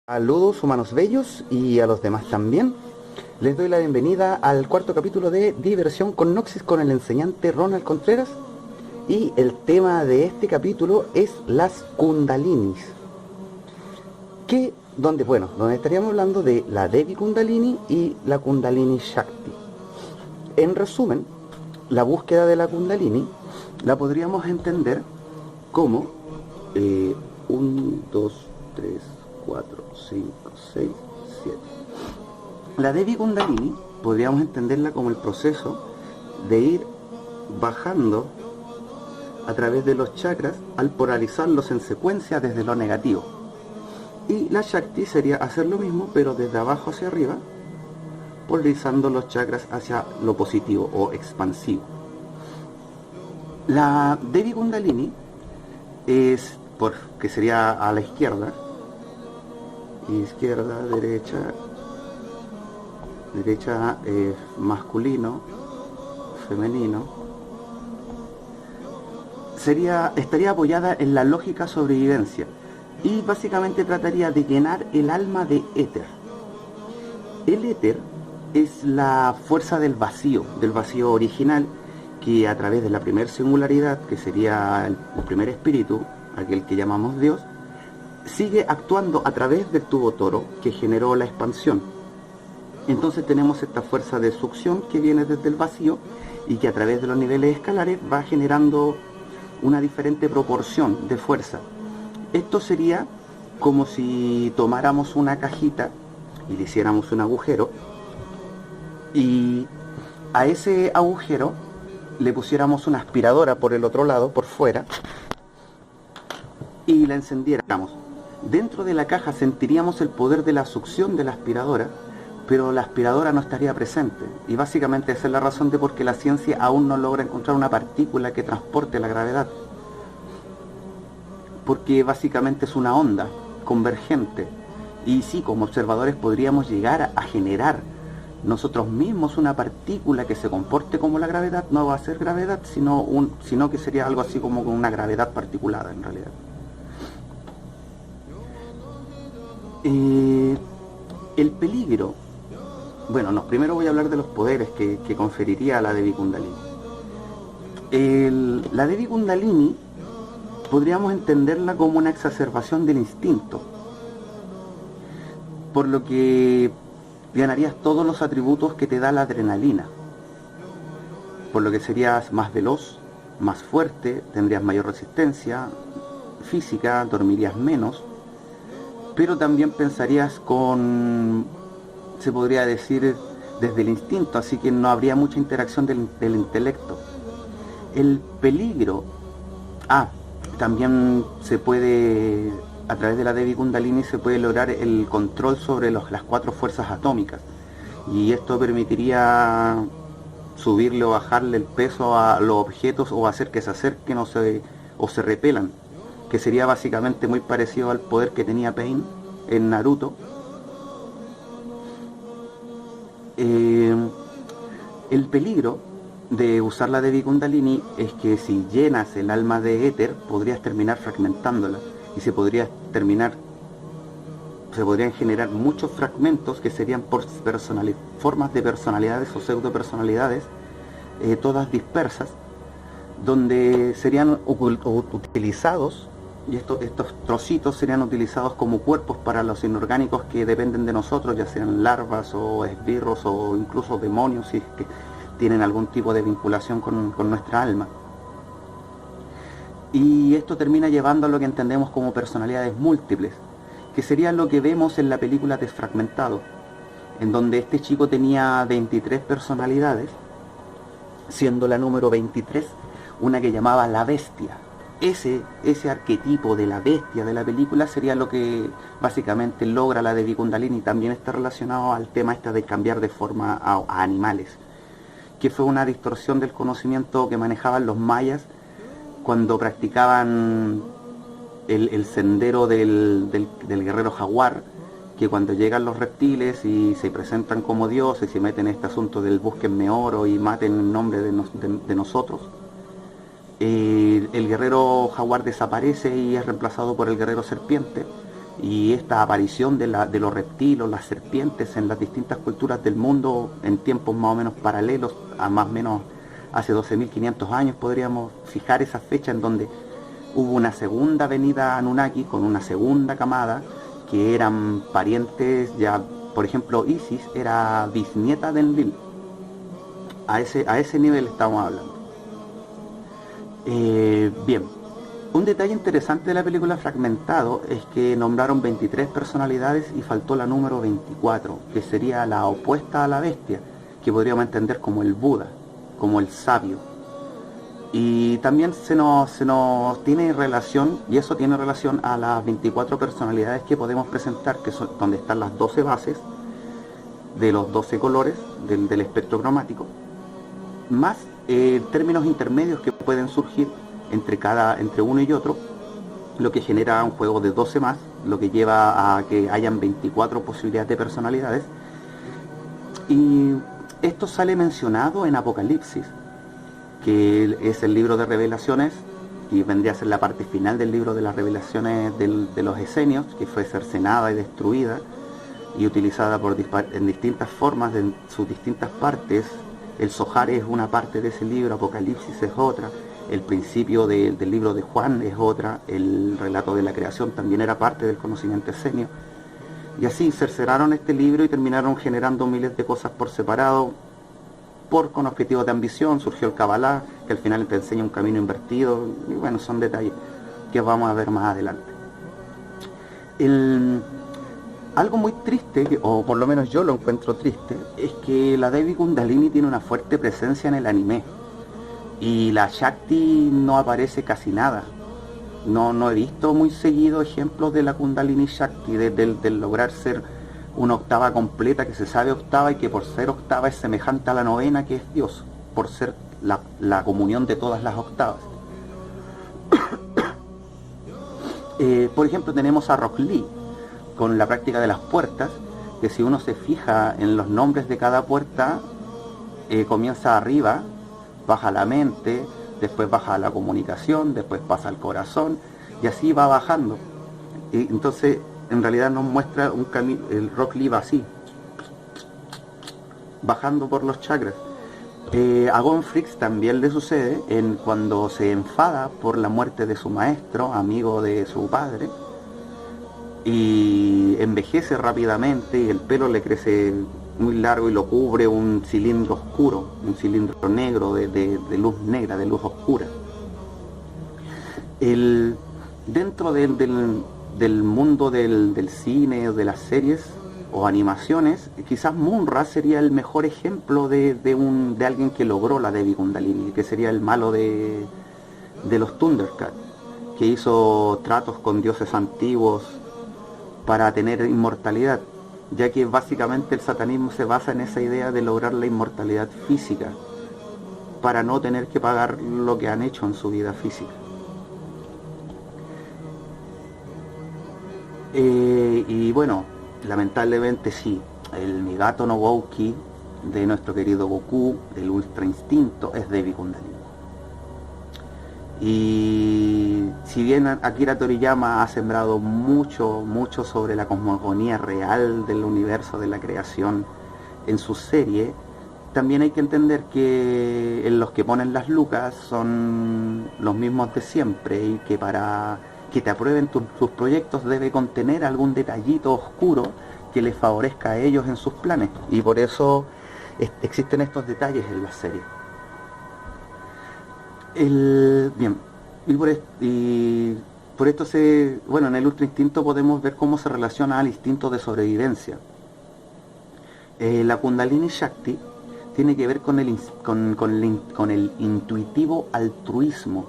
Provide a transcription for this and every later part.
Saludos humanos bellos y a los demás también. Les doy la bienvenida al cuarto capítulo de Diversión con Noxis con el enseñante Ronald Contreras. Y el tema de este capítulo es las Kundalinis. Donde estaríamos hablando de la Devi Kundalini y la Kundalini Shakti. En resumen, la búsqueda de la Kundalini la podríamos entender como 1, 2, 3, 4, 5, 6, 7. La Devi Kundalini podríamos entenderla como el proceso de ir bajando a través de los chakras al polarizarlos en secuencia desde lo negativo. Y la Shakti sería hacer lo mismo pero desde abajo hacia arriba, polarizando los chakras hacia lo positivo o expansivo. La Devi Kundalini que sería a la izquierda, derecha masculino, femenino, estaría apoyada en la lógica sobrevivencia y básicamente trataría de llenar el alma de éter. El éter es la fuerza del vacío original, que a través de la primera singularidad, que sería el primer espíritu, aquel que llamamos Dios, sigue actuando a través del tubo toro que generó la expansión. Entonces tenemos esta fuerza de succión que viene desde el vacío y que a través de los niveles escalares va generando una diferente proporción de fuerza. Esto sería como si tomáramos una cajita y le hiciéramos un agujero, y a ese agujero le pusiéramos una aspiradora por el otro lado, por fuera, y la encendiéramos. Dentro de la caja sentiríamos el poder de la succión de la aspiradora, pero la aspiradora no estaría presente. Y básicamente esa es la razón de por qué la ciencia aún no logra encontrar una partícula que transporte la gravedad. Porque básicamente es una onda convergente. Y sí, como observadores podríamos llegar a generar nosotros mismos una partícula que se comporte como la gravedad. No va a ser gravedad, sino que sería algo así como una gravedad particulada en realidad. El peligro, primero voy a hablar de los poderes que conferiría la Devi Kundalini. La Devi Kundalini podríamos entenderla como una exacerbación del instinto, por lo que ganarías todos los atributos que te da la adrenalina, por lo que serías más veloz, más fuerte, tendrías mayor resistencia física, dormirías menos, pero también pensarías se podría decir, desde el instinto, así que no habría mucha interacción del intelecto. El peligro, también se puede, a través de la Devi Kundalini se puede lograr el control sobre las 4 fuerzas atómicas, y esto permitiría subirle o bajarle el peso a los objetos o hacer que se acerquen o se repelan, que sería básicamente muy parecido al poder que tenía Pain en Naruto. El peligro de usar la Devi Kundalini es que si llenas el alma de éter, podrías terminar fragmentándola, y se podrían generar muchos fragmentos que serían formas de personalidades o pseudo personalidades, todas dispersas, donde serían utilizados, y estos trocitos serían utilizados como cuerpos para los inorgánicos que dependen de nosotros, ya sean larvas o esbirros o incluso demonios, si es que tienen algún tipo de vinculación con nuestra alma. Y esto termina llevando a lo que entendemos como personalidades múltiples, que sería lo que vemos en la película Desfragmentado, en donde este chico tenía 23 personalidades, siendo la número 23 una que llamaba la bestia. Ese arquetipo de la bestia de la película sería lo que básicamente logra la Devi Kundalini, y también está relacionado al tema de cambiar de forma a animales, que fue una distorsión del conocimiento que manejaban los mayas cuando practicaban el sendero del guerrero jaguar, que cuando llegan los reptiles y se presentan como dioses y se meten en este asunto del búsquenme oro y maten en nombre de nosotros, el guerrero jaguar desaparece y es reemplazado por el guerrero serpiente, y esta aparición de los reptiles, las serpientes en las distintas culturas del mundo en tiempos más o menos paralelos, a más o menos hace 12.500 años podríamos fijar esa fecha en donde hubo una segunda venida Anunnaki con una segunda camada que eran parientes ya, por ejemplo Isis era bisnieta de Enlil, a ese nivel estamos hablando. Bien, un detalle interesante de la película Fragmentado es que nombraron 23 personalidades y faltó la número 24, que sería la opuesta a la bestia, que podríamos entender como el Buda, como el sabio. Y también se nos tiene relación, y eso tiene relación a las 24 personalidades que podemos presentar, que son donde están las 12 bases de los 12 colores del espectro cromático, más términos intermedios que pueden surgir entre uno y otro, lo que genera un juego de 12 más, lo que lleva a que hayan 24 posibilidades de personalidades. Y esto sale mencionado en Apocalipsis, que es el libro de revelaciones, y vendría a ser la parte final del libro de las revelaciones de los esenios, que fue cercenada y destruida y utilizada en distintas formas en sus distintas partes. El Zohar es una parte de ese libro, Apocalipsis es otra, el principio del libro de Juan es otra, el relato de la creación también era parte del conocimiento esenio. Y así cercenaron este libro y terminaron generando miles de cosas por separado, con objetivos de ambición. Surgió el Kabbalah, que al final te enseña un camino invertido, y bueno, son detalles que vamos a ver más adelante. Algo muy triste, o por lo menos yo lo encuentro triste, es que la Devi Kundalini tiene una fuerte presencia en el anime y la Shakti no aparece casi nada. No he visto muy seguido ejemplos de la Kundalini Shakti, del lograr ser una octava completa, que se sabe octava y que por ser octava es semejante a la novena, que es Dios, por ser la comunión de todas las octavas. Por ejemplo, tenemos a Rock Lee con la práctica de las puertas, que si uno se fija en los nombres de cada puerta, comienza arriba, baja la mente, después baja la comunicación, después pasa al corazón, y así va bajando. Y entonces en realidad nos muestra un camino. El Rock Lee va así, bajando por los chakras. A Gon Freaks también le sucede cuando se enfada por la muerte de su maestro, amigo de su padre, y envejece rápidamente y el pelo le crece muy largo y lo cubre un cilindro oscuro, un cilindro negro de luz negra, de luz oscura. Dentro del mundo del cine, de las series o animaciones, quizás Munra sería el mejor ejemplo de alguien que logró la Devi Kundalini, que sería el malo de los Thundercats, que hizo tratos con dioses antiguos para tener inmortalidad, ya que básicamente el satanismo se basa en esa idea de lograr la inmortalidad física para no tener que pagar lo que han hecho en su vida física. Y bueno, lamentablemente sí, el Migato no Gouki de nuestro querido Goku, el Ultra Instinto, es Devi Kundalini. Y si bien Akira Toriyama ha sembrado mucho sobre la cosmogonía real del universo, de la creación en su serie, también hay que entender que los que ponen las lucas son los mismos de siempre, y que para que te aprueben tus proyectos debe contener algún detallito oscuro que les favorezca a ellos en sus planes, y por eso existen estos detalles en la serie. Bien, y por esto en el Ultra Instinto podemos ver cómo se relaciona al instinto de sobrevivencia. La Kundalini Shakti tiene que ver con el intuitivo altruismo.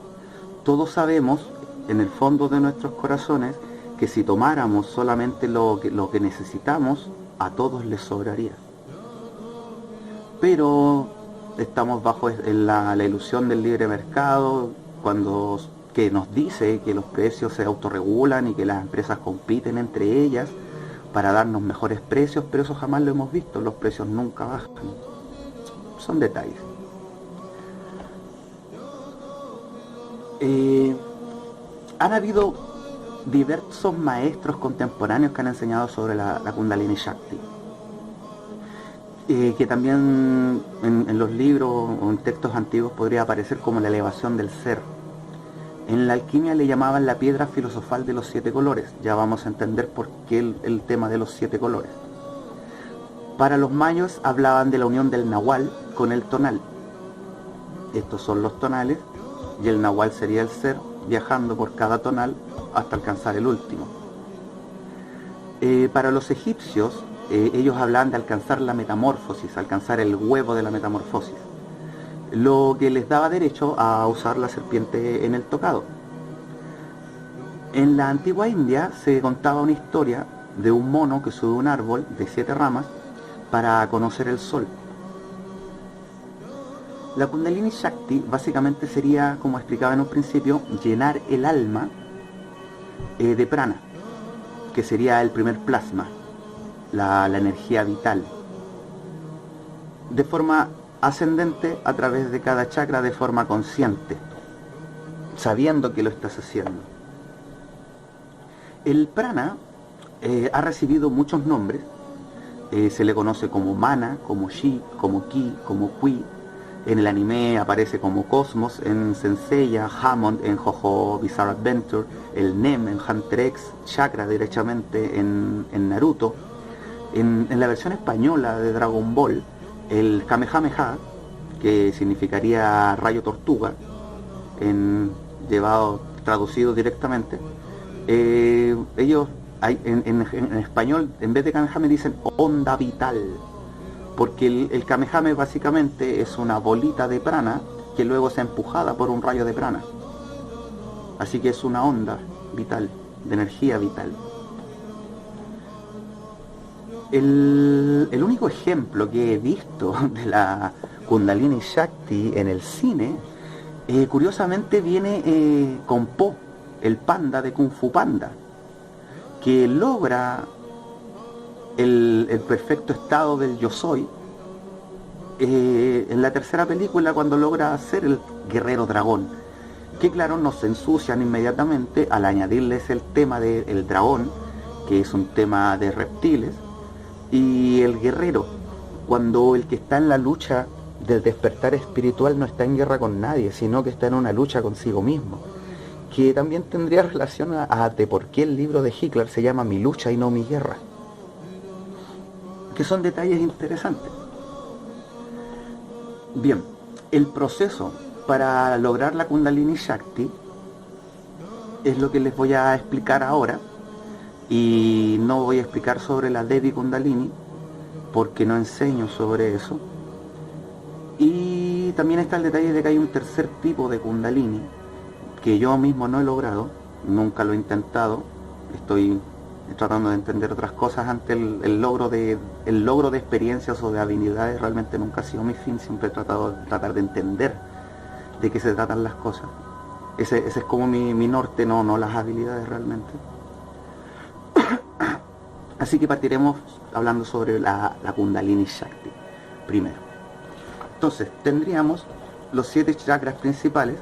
Todos sabemos, en el fondo de nuestros corazones, que si tomáramos solamente lo que necesitamos, a todos les sobraría. Pero estamos bajo la ilusión del libre mercado, que nos dice que los precios se autorregulan y que las empresas compiten entre ellas para darnos mejores precios, pero eso jamás lo hemos visto, los precios nunca bajan. Son detalles. Han habido diversos maestros contemporáneos que han enseñado sobre la Kundalini Shakti. Que también en los libros o en textos antiguos podría aparecer como la elevación del ser. En la alquimia le llamaban la piedra filosofal de los 7 colores. Ya vamos a entender por qué el tema de los 7 colores. Para los mayos hablaban de la unión del nahual con el tonal. Estos son los tonales y el nahual sería el ser viajando por cada tonal hasta alcanzar el último. Para los egipcios, ellos hablaban de alcanzar la metamorfosis, alcanzar el huevo de la metamorfosis, lo que les daba derecho a usar la serpiente en el tocado. En la antigua India se contaba una historia de un mono que sube un árbol de 7 ramas para conocer el sol. La Kundalini Shakti básicamente sería, como explicaba en un principio, llenar el alma de prana, que sería el primer plasma, la energía vital, de forma ascendente a través de cada chakra de forma consciente, sabiendo que lo estás haciendo. El prana ha recibido muchos nombres. Se le conoce como mana, como shi, como ki, como qui. En el anime aparece como Cosmos, en Senseiya, Hammond, en Jojo Bizarre Adventure, el Nem en Hunter X, Chakra derechamente en Naruto. En la versión española de Dragon Ball, el Kamehameha, que significaría rayo tortuga, traducido directamente, ellos en español, en vez de Kamehameha dicen onda vital, porque el Kamehameha básicamente es una bolita de prana que luego es empujada por un rayo de prana. Así que es una onda vital, de energía vital. El único ejemplo que he visto de la Kundalini Shakti en el cine, curiosamente viene con Po, el panda de Kung Fu Panda, que logra el perfecto estado del yo soy en la tercera película, cuando logra ser el guerrero dragón, que claro, nos ensucian inmediatamente al añadirles el tema del dragón, que es un tema de reptiles, y el guerrero, cuando el que está en la lucha del despertar espiritual no está en guerra con nadie, sino que está en una lucha consigo mismo, que también tendría relación a de por qué el libro de Hitler se llama Mi lucha y no mi guerra, que son detalles interesantes. Bien, el proceso para lograr la Kundalini Shakti es lo que les voy a explicar ahora, y no voy a explicar sobre la Devi Kundalini porque no enseño sobre eso. Y también está el detalle de que hay un tercer tipo de Kundalini que yo mismo no he logrado, nunca lo he intentado. Estoy tratando de entender otras cosas ante el logro de experiencias o de habilidades. Realmente nunca ha sido mi fin, siempre he tratado de de entender de qué se tratan las cosas. Ese es como mi norte, no las habilidades realmente. Así que partiremos hablando sobre la Kundalini Shakti primero. Entonces tendríamos los 7 chakras principales,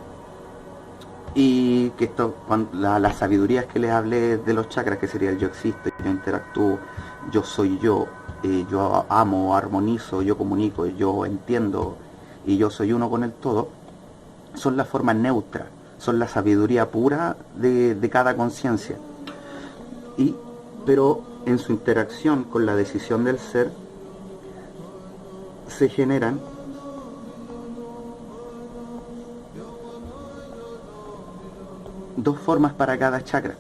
y que esto, las sabidurías que les hablé de los chakras, que sería el yo existo, yo interactúo, yo soy yo amo, armonizo, yo comunico, yo entiendo y yo soy uno con el todo, son la forma neutra, son la sabiduría pura de cada conciencia. Pero en su interacción con la decisión del ser se generan dos formas para cada chakra.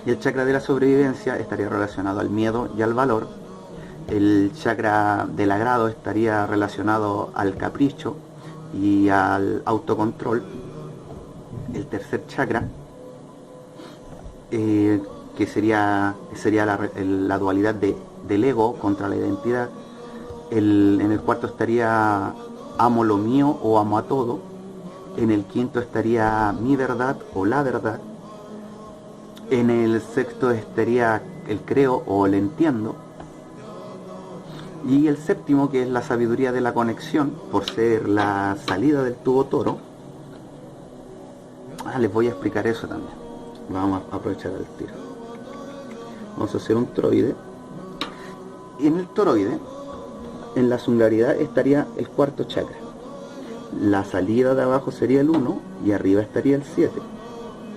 Y el chakra de la sobrevivencia estaría relacionado al miedo y al valor. El chakra del agrado estaría relacionado al capricho y al autocontrol. El tercer chakra, que sería la dualidad del ego contra la identidad. En el cuarto estaría amo lo mío o amo a todo. En el quinto estaría mi verdad o la verdad. En el sexto estaría el creo o el entiendo. Y el séptimo, que es la sabiduría de la conexión, por ser la salida del tubo toro. Les voy a explicar eso también. Vamos a aprovechar el tiro. Vamos a hacer un toroide. Y en el toroide, en la singularidad estaría el cuarto chakra. La salida de abajo sería el 1 y arriba estaría el 7.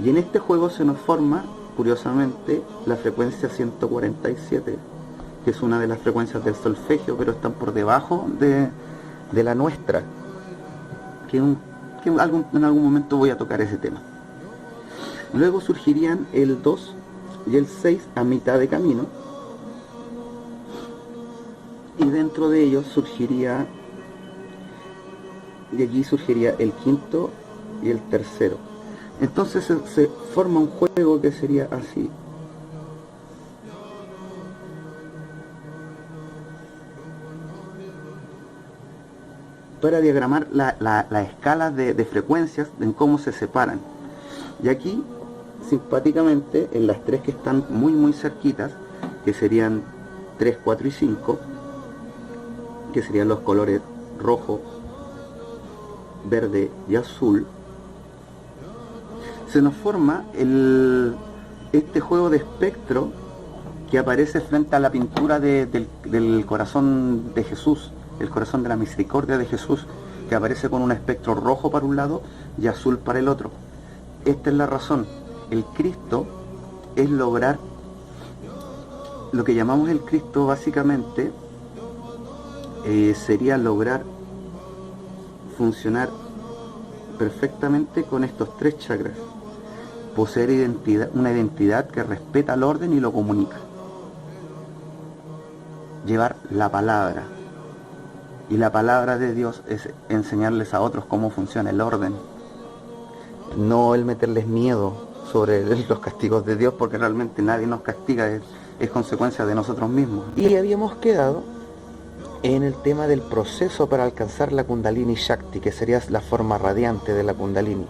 Y en este juego se nos forma, curiosamente, la frecuencia 147, que es una de las frecuencias del solfegio, pero están por debajo de la nuestra. En algún momento voy a tocar ese tema. Luego surgirían el 2 y el 6 a mitad de camino. Y dentro de ellos surgiría, y allí surgiría el quinto y el tercero. Entonces se forma un juego que sería así. Para diagramar la escala de frecuencias en cómo se separan. Y aquí, simpáticamente, en las tres que están muy cerquitas, que serían 3, 4 y 5, que serían los colores rojo, verde y azul, se nos forma este juego de espectro que aparece frente a la pintura del corazón de Jesús, el corazón de la misericordia de Jesús, que aparece con un espectro rojo para un lado y azul para el otro. Esta es la razón. El Cristo es lograr lo que llamamos el Cristo, básicamente sería lograr funcionar perfectamente con estos tres chakras, poseer una identidad que respeta el orden y lo comunica, llevar la palabra, y la palabra de Dios es enseñarles a otros cómo funciona el orden, no el meterles miedo sobre los castigos de Dios, porque realmente nadie nos castiga, es consecuencia de nosotros mismos. Y habíamos quedado en el tema del proceso para alcanzar la Kundalini Shakti, que sería la forma radiante de la Kundalini,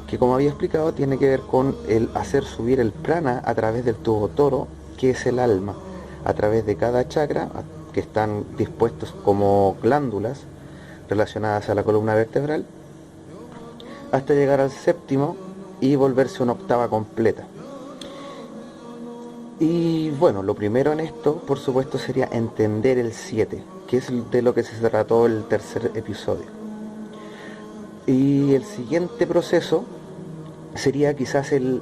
que, como había explicado, tiene que ver con el hacer subir el prana a través del tubo toro, que es el alma, a través de cada chakra, que están dispuestos como glándulas relacionadas a la columna vertebral, hasta llegar al séptimo y volverse una octava completa. Y bueno, lo primero en esto, por supuesto, sería entender el 7, que es de lo que se trató el tercer episodio. Y el siguiente proceso sería quizás el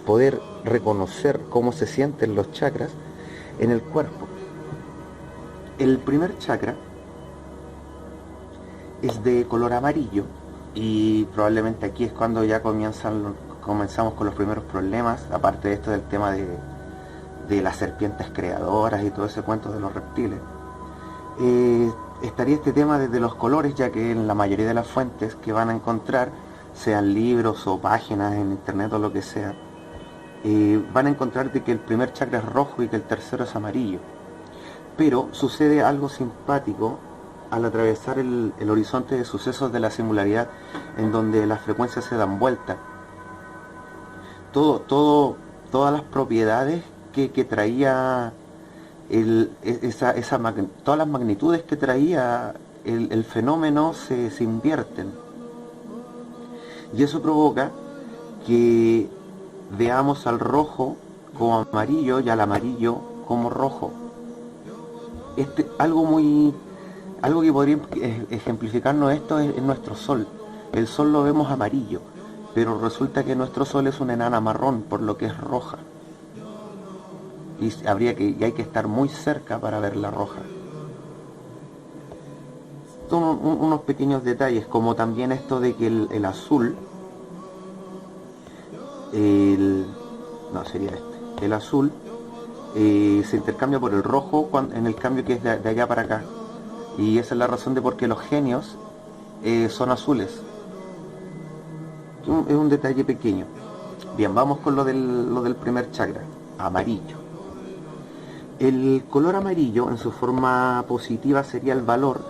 poder reconocer cómo se sienten los chakras en el cuerpo. El primer chakra es de color amarillo, y probablemente aquí es cuando ya comenzamos con los primeros problemas, aparte de esto del tema de las serpientes creadoras y todo ese cuento de los reptiles. Estaría este tema desde los colores, ya que en la mayoría de las fuentes que van a encontrar, sean libros o páginas en internet o lo que sea, van a encontrar de que el primer chakra es rojo y que el tercero es amarillo. Pero sucede algo simpático al atravesar el horizonte de sucesos de la singularidad, en donde las frecuencias se dan vuelta. Todas las propiedades que traía todas las magnitudes que traía el fenómeno se invierten, y eso provoca que veamos al rojo como amarillo y al amarillo como rojo. Algo que podría ejemplificarnos esto es nuestro sol. El sol lo vemos amarillo, pero resulta que nuestro sol es una enana marrón, por lo que es roja. Y hay que estar muy cerca para verla roja. Son unos pequeños detalles, como también esto de que el azul, el azul se intercambia por el rojo en el cambio que es de allá para acá, y esa es la razón de por qué los genios son azules. Es un detalle pequeño. Bien, vamos con lo del primer chakra, amarillo. El color amarillo en su forma positiva sería el valor,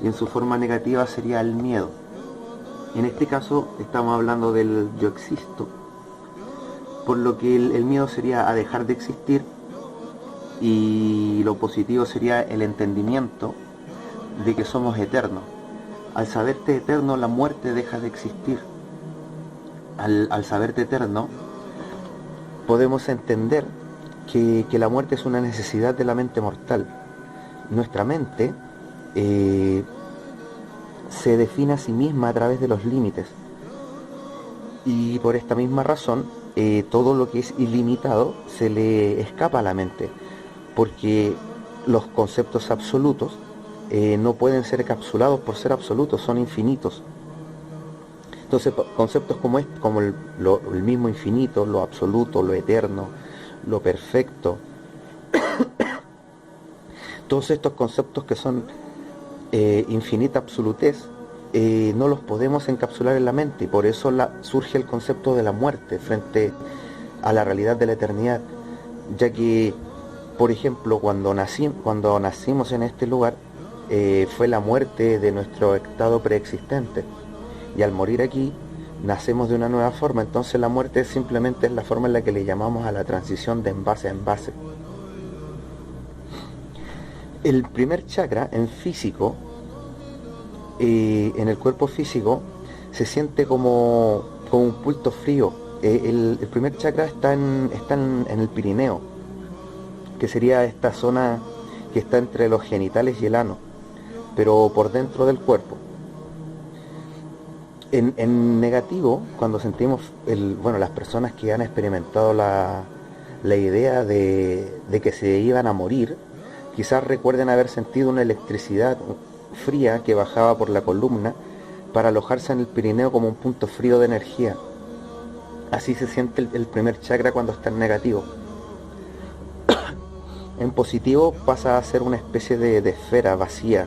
y en su forma negativa sería el miedo. En este caso estamos hablando del yo existo, por lo que el miedo sería a dejar de existir, y lo positivo sería el entendimiento de que somos eternos. Al saberte eterno, la muerte deja de existir. Al saberte eterno, podemos entender que la muerte es una necesidad de la mente mortal. Nuestra mente se define a sí misma a través de los límites, y por esta misma razón todo lo que es ilimitado se le escapa a la mente, porque los conceptos absolutos no pueden ser encapsulados por ser absolutos, son infinitos. Entonces conceptos como el mismo infinito, lo absoluto, lo eterno, lo perfecto, todos estos conceptos que son infinita absolutez, no los podemos encapsular en la mente, y por eso surge el concepto de la muerte frente a la realidad de la eternidad, ya que, por ejemplo, cuando nacimos en este lugar, fue la muerte de nuestro estado preexistente, y al morir aquí nacemos de una nueva forma. Entonces la muerte simplemente es la forma en la que le llamamos a la transición de envase a envase. El primer chakra en físico, en el cuerpo físico, se siente como un punto frío. El primer chakra está en el Pirineo, que sería esta zona que está entre los genitales y el ano, pero por dentro del cuerpo. En negativo, cuando sentimos, las personas que han experimentado la idea de que se iban a morir, quizás recuerden haber sentido una electricidad fría que bajaba por la columna para alojarse en el Pirineo como un punto frío de energía. Así se siente el primer chakra cuando está en negativo. En positivo pasa a ser una especie de esfera vacía,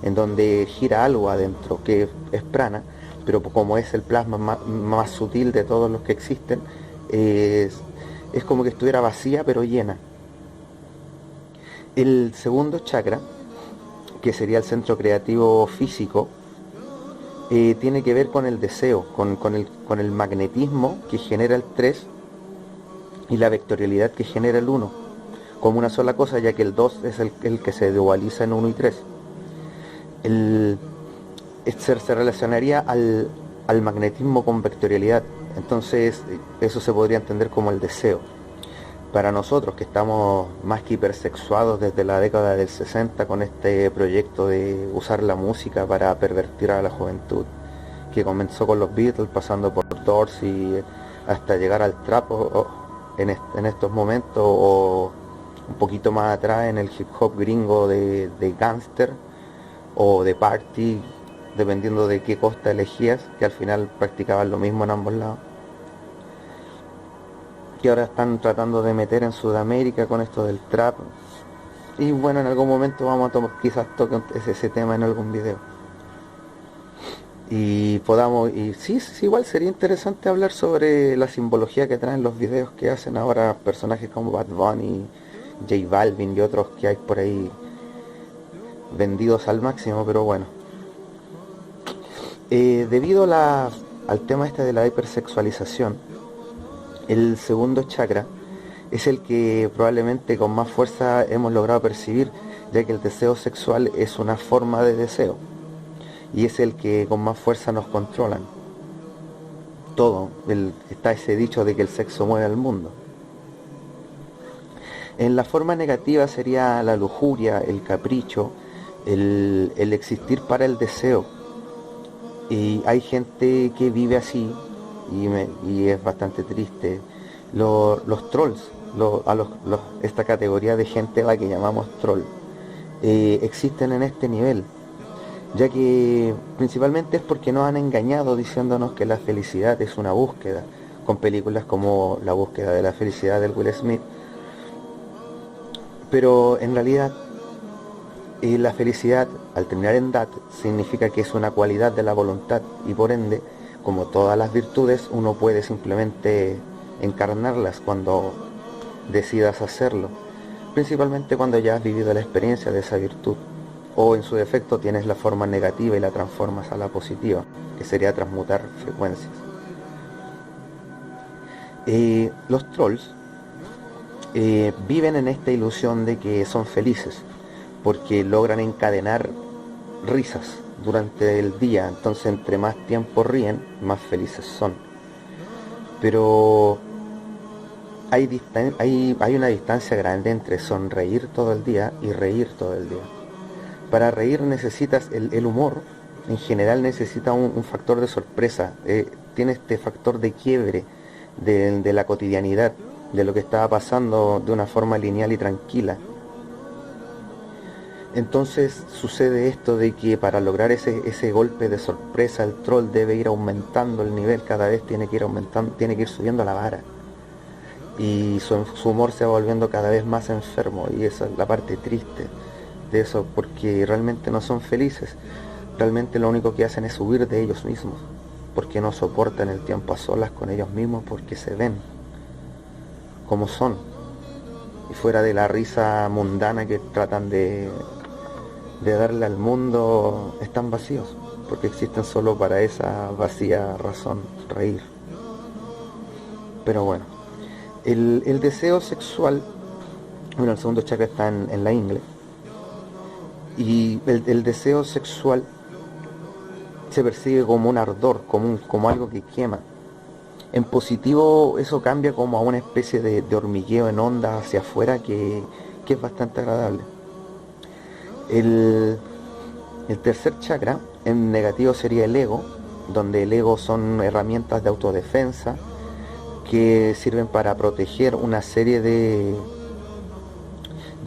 en donde gira algo adentro, que es prana, pero como es el plasma más sutil de todos los que existen, es como que estuviera vacía pero llena. El segundo chakra, que sería el centro creativo físico, tiene que ver con el deseo, con el magnetismo que genera el 3 y la vectorialidad que genera el 1, como una sola cosa, ya que el 2 es el que se dualiza en 1 y 3. Se relacionaría al magnetismo con vectorialidad, entonces eso se podría entender como el deseo. Para nosotros, que estamos más que hipersexuados desde la década del 60 con este proyecto de usar la música para pervertir a la juventud, que comenzó con los Beatles, pasando por Doors y hasta llegar al trap en estos momentos, o un poquito más atrás en el hip hop gringo de gangster o de party, dependiendo de qué costa elegías, que al final practicaban lo mismo en ambos lados, que ahora están tratando de meter en Sudamérica con esto del trap. Y bueno, en algún momento vamos a quizás toque ese tema en algún video. Y sí, igual sería interesante hablar sobre la simbología que traen los videos que hacen ahora personajes como Bad Bunny, J Balvin y otros que hay por ahí vendidos al máximo, pero bueno. Debido al tema este de la hipersexualización, el segundo chakra es el que probablemente con más fuerza hemos logrado percibir, ya que el deseo sexual es una forma de deseo y es el que con más fuerza nos controlan. Está ese dicho de que el sexo mueve al mundo. En la forma negativa sería la lujuria, el capricho, el existir para el deseo. Y hay gente que vive así, y es bastante triste. Los trolls, esta categoría de gente a la que llamamos troll, existen en este nivel, ya que principalmente es porque nos han engañado diciéndonos que la felicidad es una búsqueda, con películas como La búsqueda de la felicidad del Will Smith. Pero en realidad la felicidad, al terminar en dat, significa que es una cualidad de la voluntad, y por ende, como todas las virtudes, uno puede simplemente encarnarlas cuando decidas hacerlo, principalmente cuando ya has vivido la experiencia de esa virtud, o en su defecto tienes la forma negativa y la transformas a la positiva, que sería transmutar frecuencias. Los trolls viven en esta ilusión de que son felices, porque logran encadenar risas durante el día, entonces entre más tiempo ríen, más felices son. Pero hay una distancia grande entre sonreír todo el día y reír todo el día. Para reír necesitas el humor, en general necesita un factor de sorpresa, tiene este factor de quiebre de la cotidianidad, de lo que estaba pasando de una forma lineal y tranquila. Entonces sucede esto de que para lograr ese golpe de sorpresa el troll debe ir aumentando el nivel, cada vez tiene que ir aumentando, tiene que ir subiendo la vara. Y su humor se va volviendo cada vez más enfermo, y esa es la parte triste de eso, porque realmente no son felices, realmente lo único que hacen es huir de ellos mismos, porque no soportan el tiempo a solas con ellos mismos, porque se ven como son, y fuera de la risa mundana que tratan de darle al mundo, están vacíos, porque existen solo para esa vacía razón, reír. Pero bueno, el deseo sexual, bueno, el segundo chakra está en la ingle, y el deseo sexual se percibe como un ardor, como algo que quema. En positivo eso cambia como a una especie de hormigueo en onda hacia afuera que es bastante agradable. El tercer chakra en negativo sería el ego, donde el ego son herramientas de autodefensa que sirven para proteger una serie de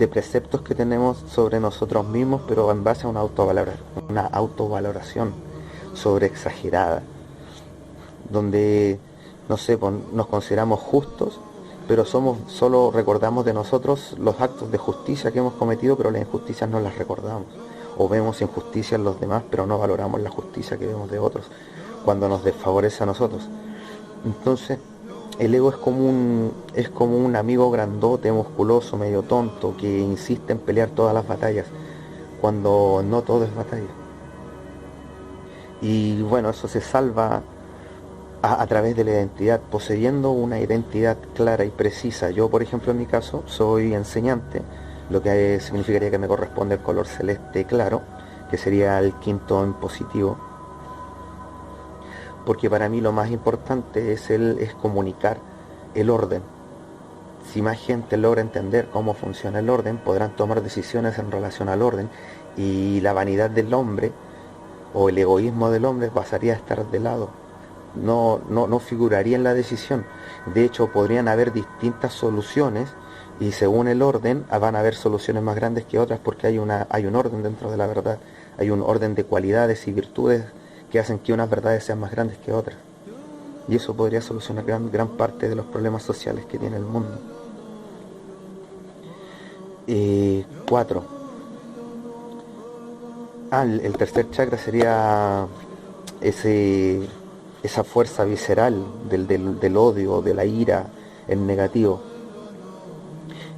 preceptos que tenemos sobre nosotros mismos, pero en base a una autovaloración sobre exagerada, donde, no sé, nos consideramos justos, pero solo recordamos de nosotros los actos de justicia que hemos cometido, pero las injusticias no las recordamos. O vemos injusticias en los demás, pero no valoramos la justicia que vemos de otros, cuando nos desfavorece a nosotros. Entonces, el ego es como un amigo grandote, musculoso, medio tonto, que insiste en pelear todas las batallas, cuando no todo es batalla. Y bueno, eso se salva a través de la identidad, poseyendo una identidad clara y precisa. Yo, por ejemplo, en mi caso, soy enseñante, lo que significaría que me corresponde el color celeste claro, que sería el quinto en positivo, porque para mí lo más importante es comunicar el orden. Si más gente logra entender cómo funciona el orden, podrán tomar decisiones en relación al orden, y la vanidad del hombre o el egoísmo del hombre pasaría a estar de lado. No figuraría en la decisión. De hecho, podrían haber distintas soluciones, y según el orden van a haber soluciones más grandes que otras, porque hay un orden dentro de la verdad, hay un orden de cualidades y virtudes que hacen que unas verdades sean más grandes que otras, y eso podría solucionar gran parte de los problemas sociales que tiene el mundo. 4. El tercer chakra sería esa fuerza visceral del odio, de la ira, en negativo.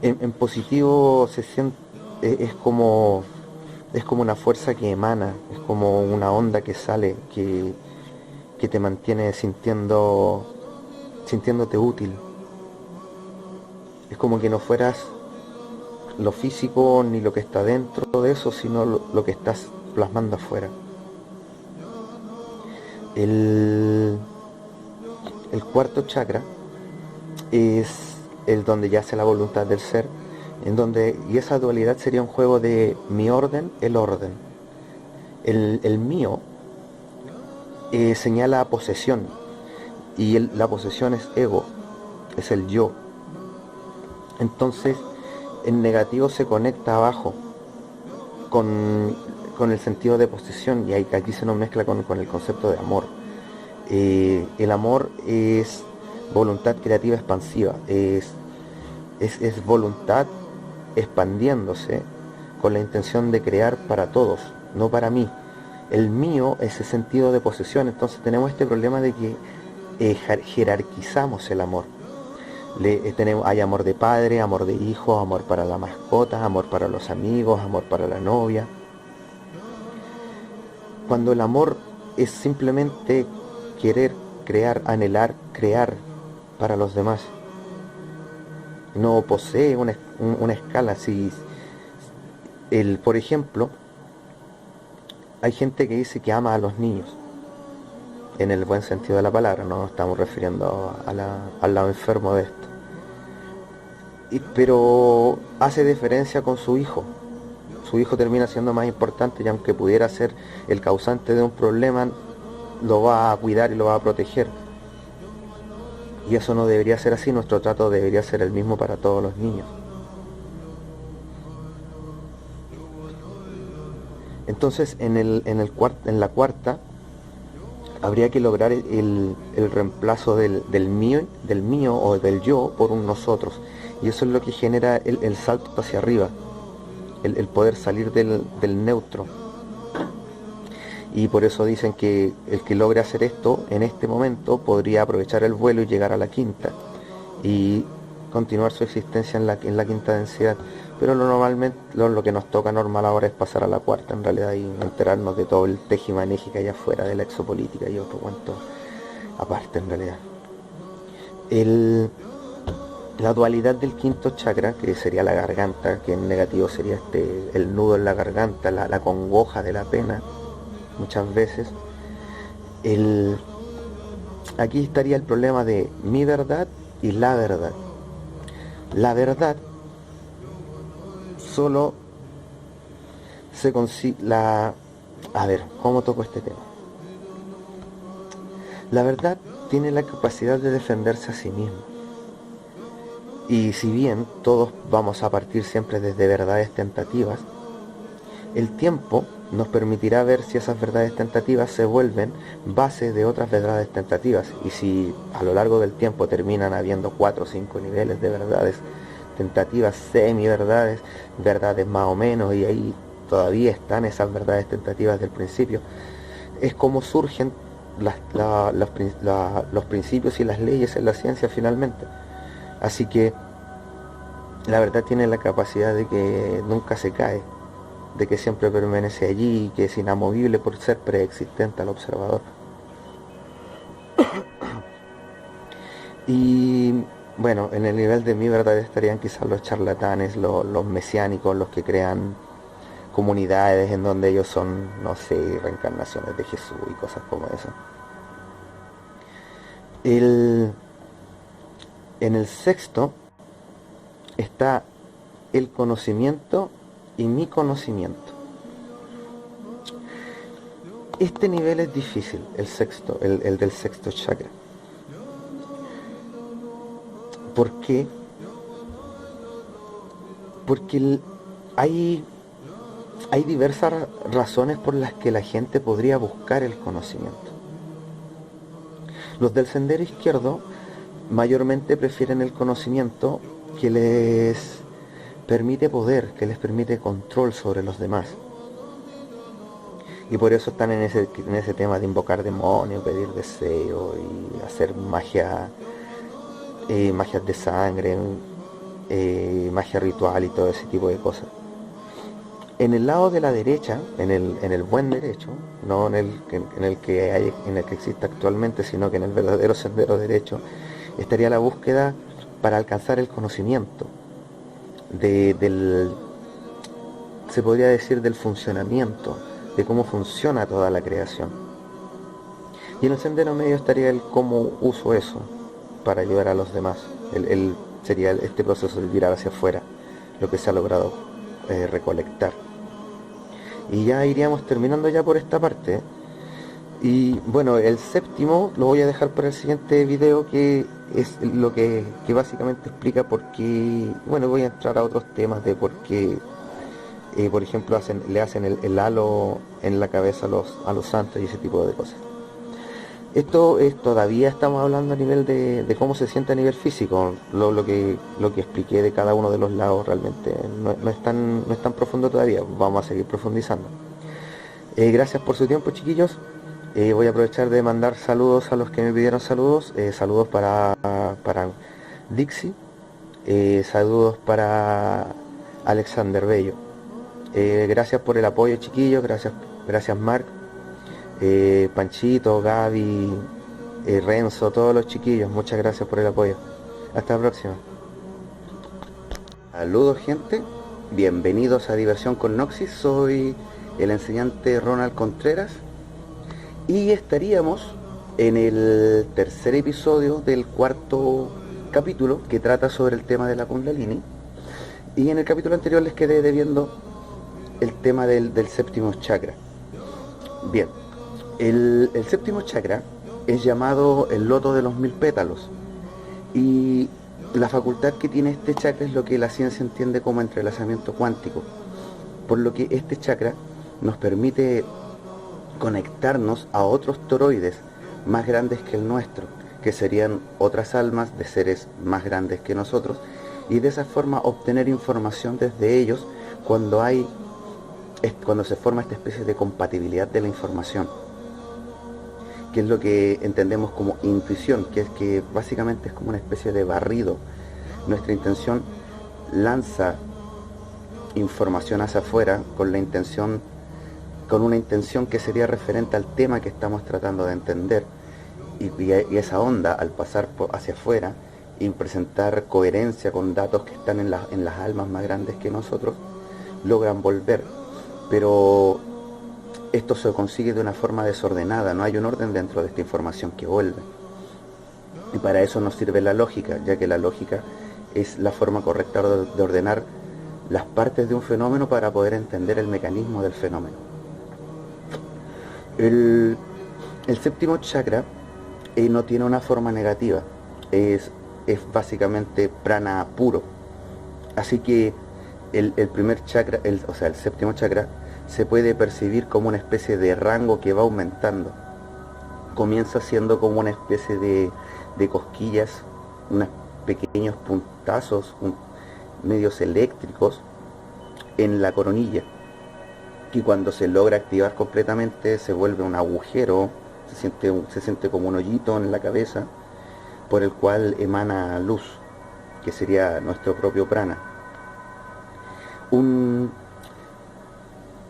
En positivo se siente, es como una fuerza que emana, es como una onda que sale, que te mantiene sintiéndote útil. Es como que no fueras lo físico ni lo que está dentro de eso, sino lo que estás plasmando afuera. El cuarto chakra es el donde yace la voluntad del ser, y esa dualidad sería un juego de mi orden, el orden. El mío señala posesión, y la posesión es ego, es el yo. Entonces, en negativo se conecta abajo con el sentido de posesión, y aquí se nos mezcla con el concepto de amor. El amor es voluntad creativa expansiva, es voluntad expandiéndose con la intención de crear para todos, no para mí. El mío es el sentido de posesión. Entonces tenemos este problema de que jerarquizamos el amor. Hay amor de padre, amor de hijo, amor para la mascota, amor para los amigos, amor para la novia. Cuando el amor es simplemente querer, crear, anhelar, crear para los demás. No posee una escala. Por ejemplo, hay gente que dice que ama a los niños, en el buen sentido de la palabra, no nos estamos refiriendo al lado enfermo de esto. pero hace diferencia con su hijo. Su hijo termina siendo más importante y aunque pudiera ser el causante de un problema, lo va a cuidar y lo va a proteger. Y eso no debería ser así, nuestro trato debería ser el mismo para todos los niños. Entonces, en la cuarta, habría que lograr el reemplazo del mío o del yo por un nosotros. Y eso es lo que genera el salto hacia arriba, el poder salir del neutro. Y por eso dicen que el que logre hacer esto en este momento podría aprovechar el vuelo y llegar a la quinta y continuar su existencia en la quinta densidad. Pero lo que nos toca normal ahora es pasar a la cuarta en realidad y enterarnos de todo el tejimaneje que hay afuera de la exopolítica y otro cuanto aparte en realidad. La dualidad del quinto chakra, que sería la garganta, que en negativo sería el nudo en la garganta, la congoja de la pena, muchas veces. Aquí estaría el problema de mi verdad y la verdad. La verdad solo se consigue a ver, ¿cómo toco este tema? La verdad tiene la capacidad de defenderse a sí misma. Y si bien todos vamos a partir siempre desde verdades tentativas, el tiempo nos permitirá ver si esas verdades tentativas se vuelven base de otras verdades tentativas. Y si a lo largo del tiempo terminan habiendo 4 o 5 niveles de verdades tentativas, semi-verdades, verdades más o menos, y ahí todavía están esas verdades tentativas del principio, es como surgen los principios y las leyes en la ciencia finalmente. Así que la verdad tiene la capacidad de que nunca se cae, de que siempre permanece allí y que es inamovible por ser preexistente al observador. Y bueno, en el nivel de mi verdad estarían quizás los charlatanes, los mesiánicos, los que crean comunidades en donde ellos son, no sé, reencarnaciones de Jesús y cosas como eso. En el sexto está el conocimiento y mi conocimiento. Este nivel es difícil, el sexto, el del sexto chakra. ¿Por qué? Porque hay diversas razones por las que la gente podría buscar el conocimiento. Los del sendero izquierdo mayormente prefieren el conocimiento que les permite poder, que les permite control sobre los demás. Y por eso están en ese tema de invocar demonios, pedir deseo y hacer magia, magias de sangre, magia ritual y todo ese tipo de cosas. En el lado de la derecha, en el buen derecho, no en el que existe actualmente, sino que en el verdadero sendero derecho, estaría la búsqueda para alcanzar el conocimiento se podría decir, del funcionamiento, de cómo funciona toda la creación. Y en el sendero medio estaría el cómo uso eso para ayudar a los demás. Sería este proceso de tirar hacia afuera lo que se ha logrado recolectar. Y ya iríamos terminando ya por esta parte. Y bueno, el séptimo lo voy a dejar para el siguiente video, que es lo que básicamente explica por qué. Bueno, voy a entrar a otros temas de por qué, por ejemplo, le hacen el halo en la cabeza a los santos y ese tipo de cosas. Esto es, todavía estamos hablando a nivel de cómo se siente a nivel físico. Lo que expliqué de cada uno de los lados realmente no es tan profundo todavía. Vamos a seguir profundizando. Gracias por su tiempo, chiquillos. Voy a aprovechar de mandar saludos a los que me pidieron saludos. Saludos para Dixie. Saludos para Alexander Bello. Gracias por el apoyo, chiquillos. Gracias Marc, Panchito, Gaby, Renzo, todos los chiquillos. Muchas gracias por el apoyo. Hasta la próxima. Saludos, gente. Bienvenidos a Diversión con Noxis. Soy el enseñante Ronald Contreras. Y estaríamos en el tercer episodio del cuarto capítulo que trata sobre el tema de la Kundalini, y en el capítulo anterior les quedé debiendo el tema del séptimo chakra. Bien, el séptimo chakra es llamado el loto de los 1000 pétalos, y la facultad que tiene este chakra es lo que la ciencia entiende como entrelazamiento cuántico, por lo que este chakra nos permite conectarnos a otros toroides más grandes que el nuestro, que serían otras almas de seres más grandes que nosotros, y de esa forma obtener información desde ellos cuando se forma esta especie de compatibilidad de la información, que es lo que entendemos como intuición, que es que básicamente es como una especie de barrido. Nuestra intención lanza información hacia afuera con una intención que sería referente al tema que estamos tratando de entender, y esa onda, al pasar hacia afuera y presentar coherencia con datos que están en las almas más grandes que nosotros, logran volver. Pero esto se consigue de una forma desordenada, no hay un orden dentro de esta información que vuelve. Y para eso nos sirve la lógica, ya que la lógica es la forma correcta de ordenar las partes de un fenómeno para poder entender el mecanismo del fenómeno. El séptimo chakra no tiene una forma negativa, es básicamente prana puro. Así que el primer chakra, el séptimo chakra, se puede percibir como una especie de rango que va aumentando. Comienza siendo como una especie de cosquillas, unos pequeños puntazos medios eléctricos en la coronilla, y cuando se logra activar completamente se vuelve un agujero, se siente como un hoyito en la cabeza por el cual emana luz, que sería nuestro propio prana.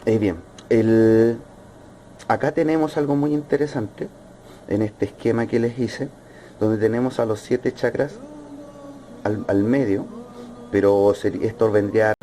Bien, acá tenemos algo muy interesante en este esquema que les hice, donde tenemos a los 7 chakras al medio, pero esto vendría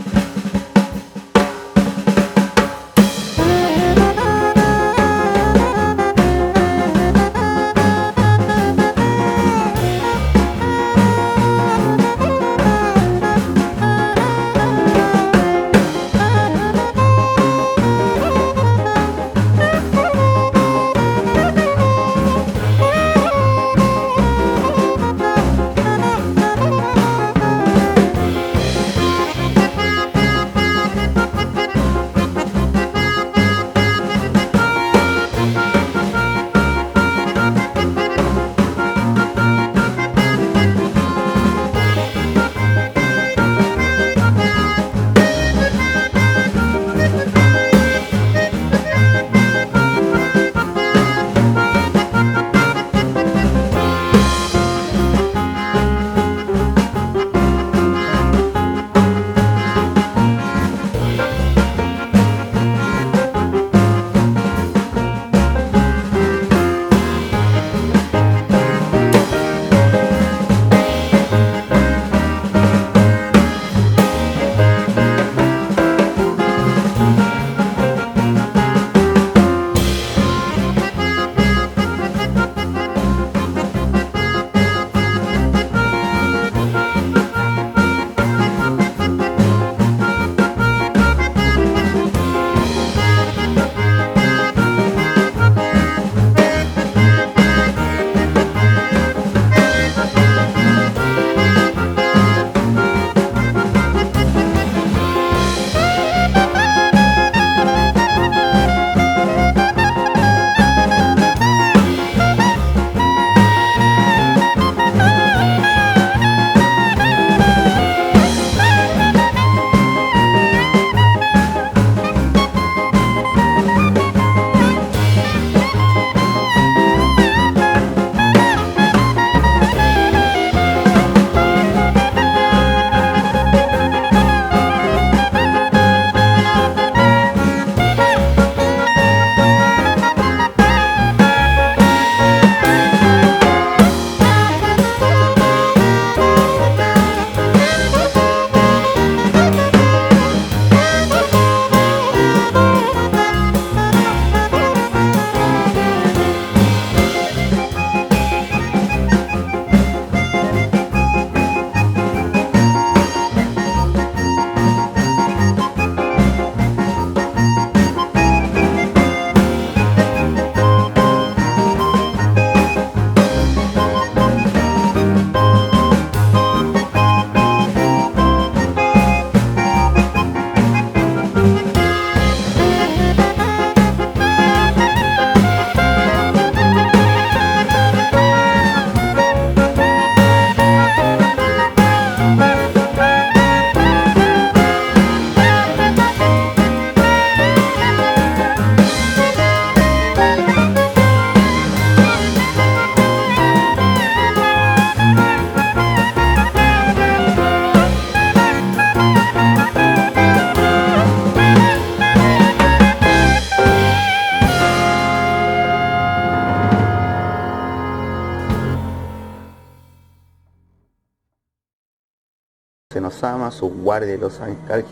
se nos ama, sus guardias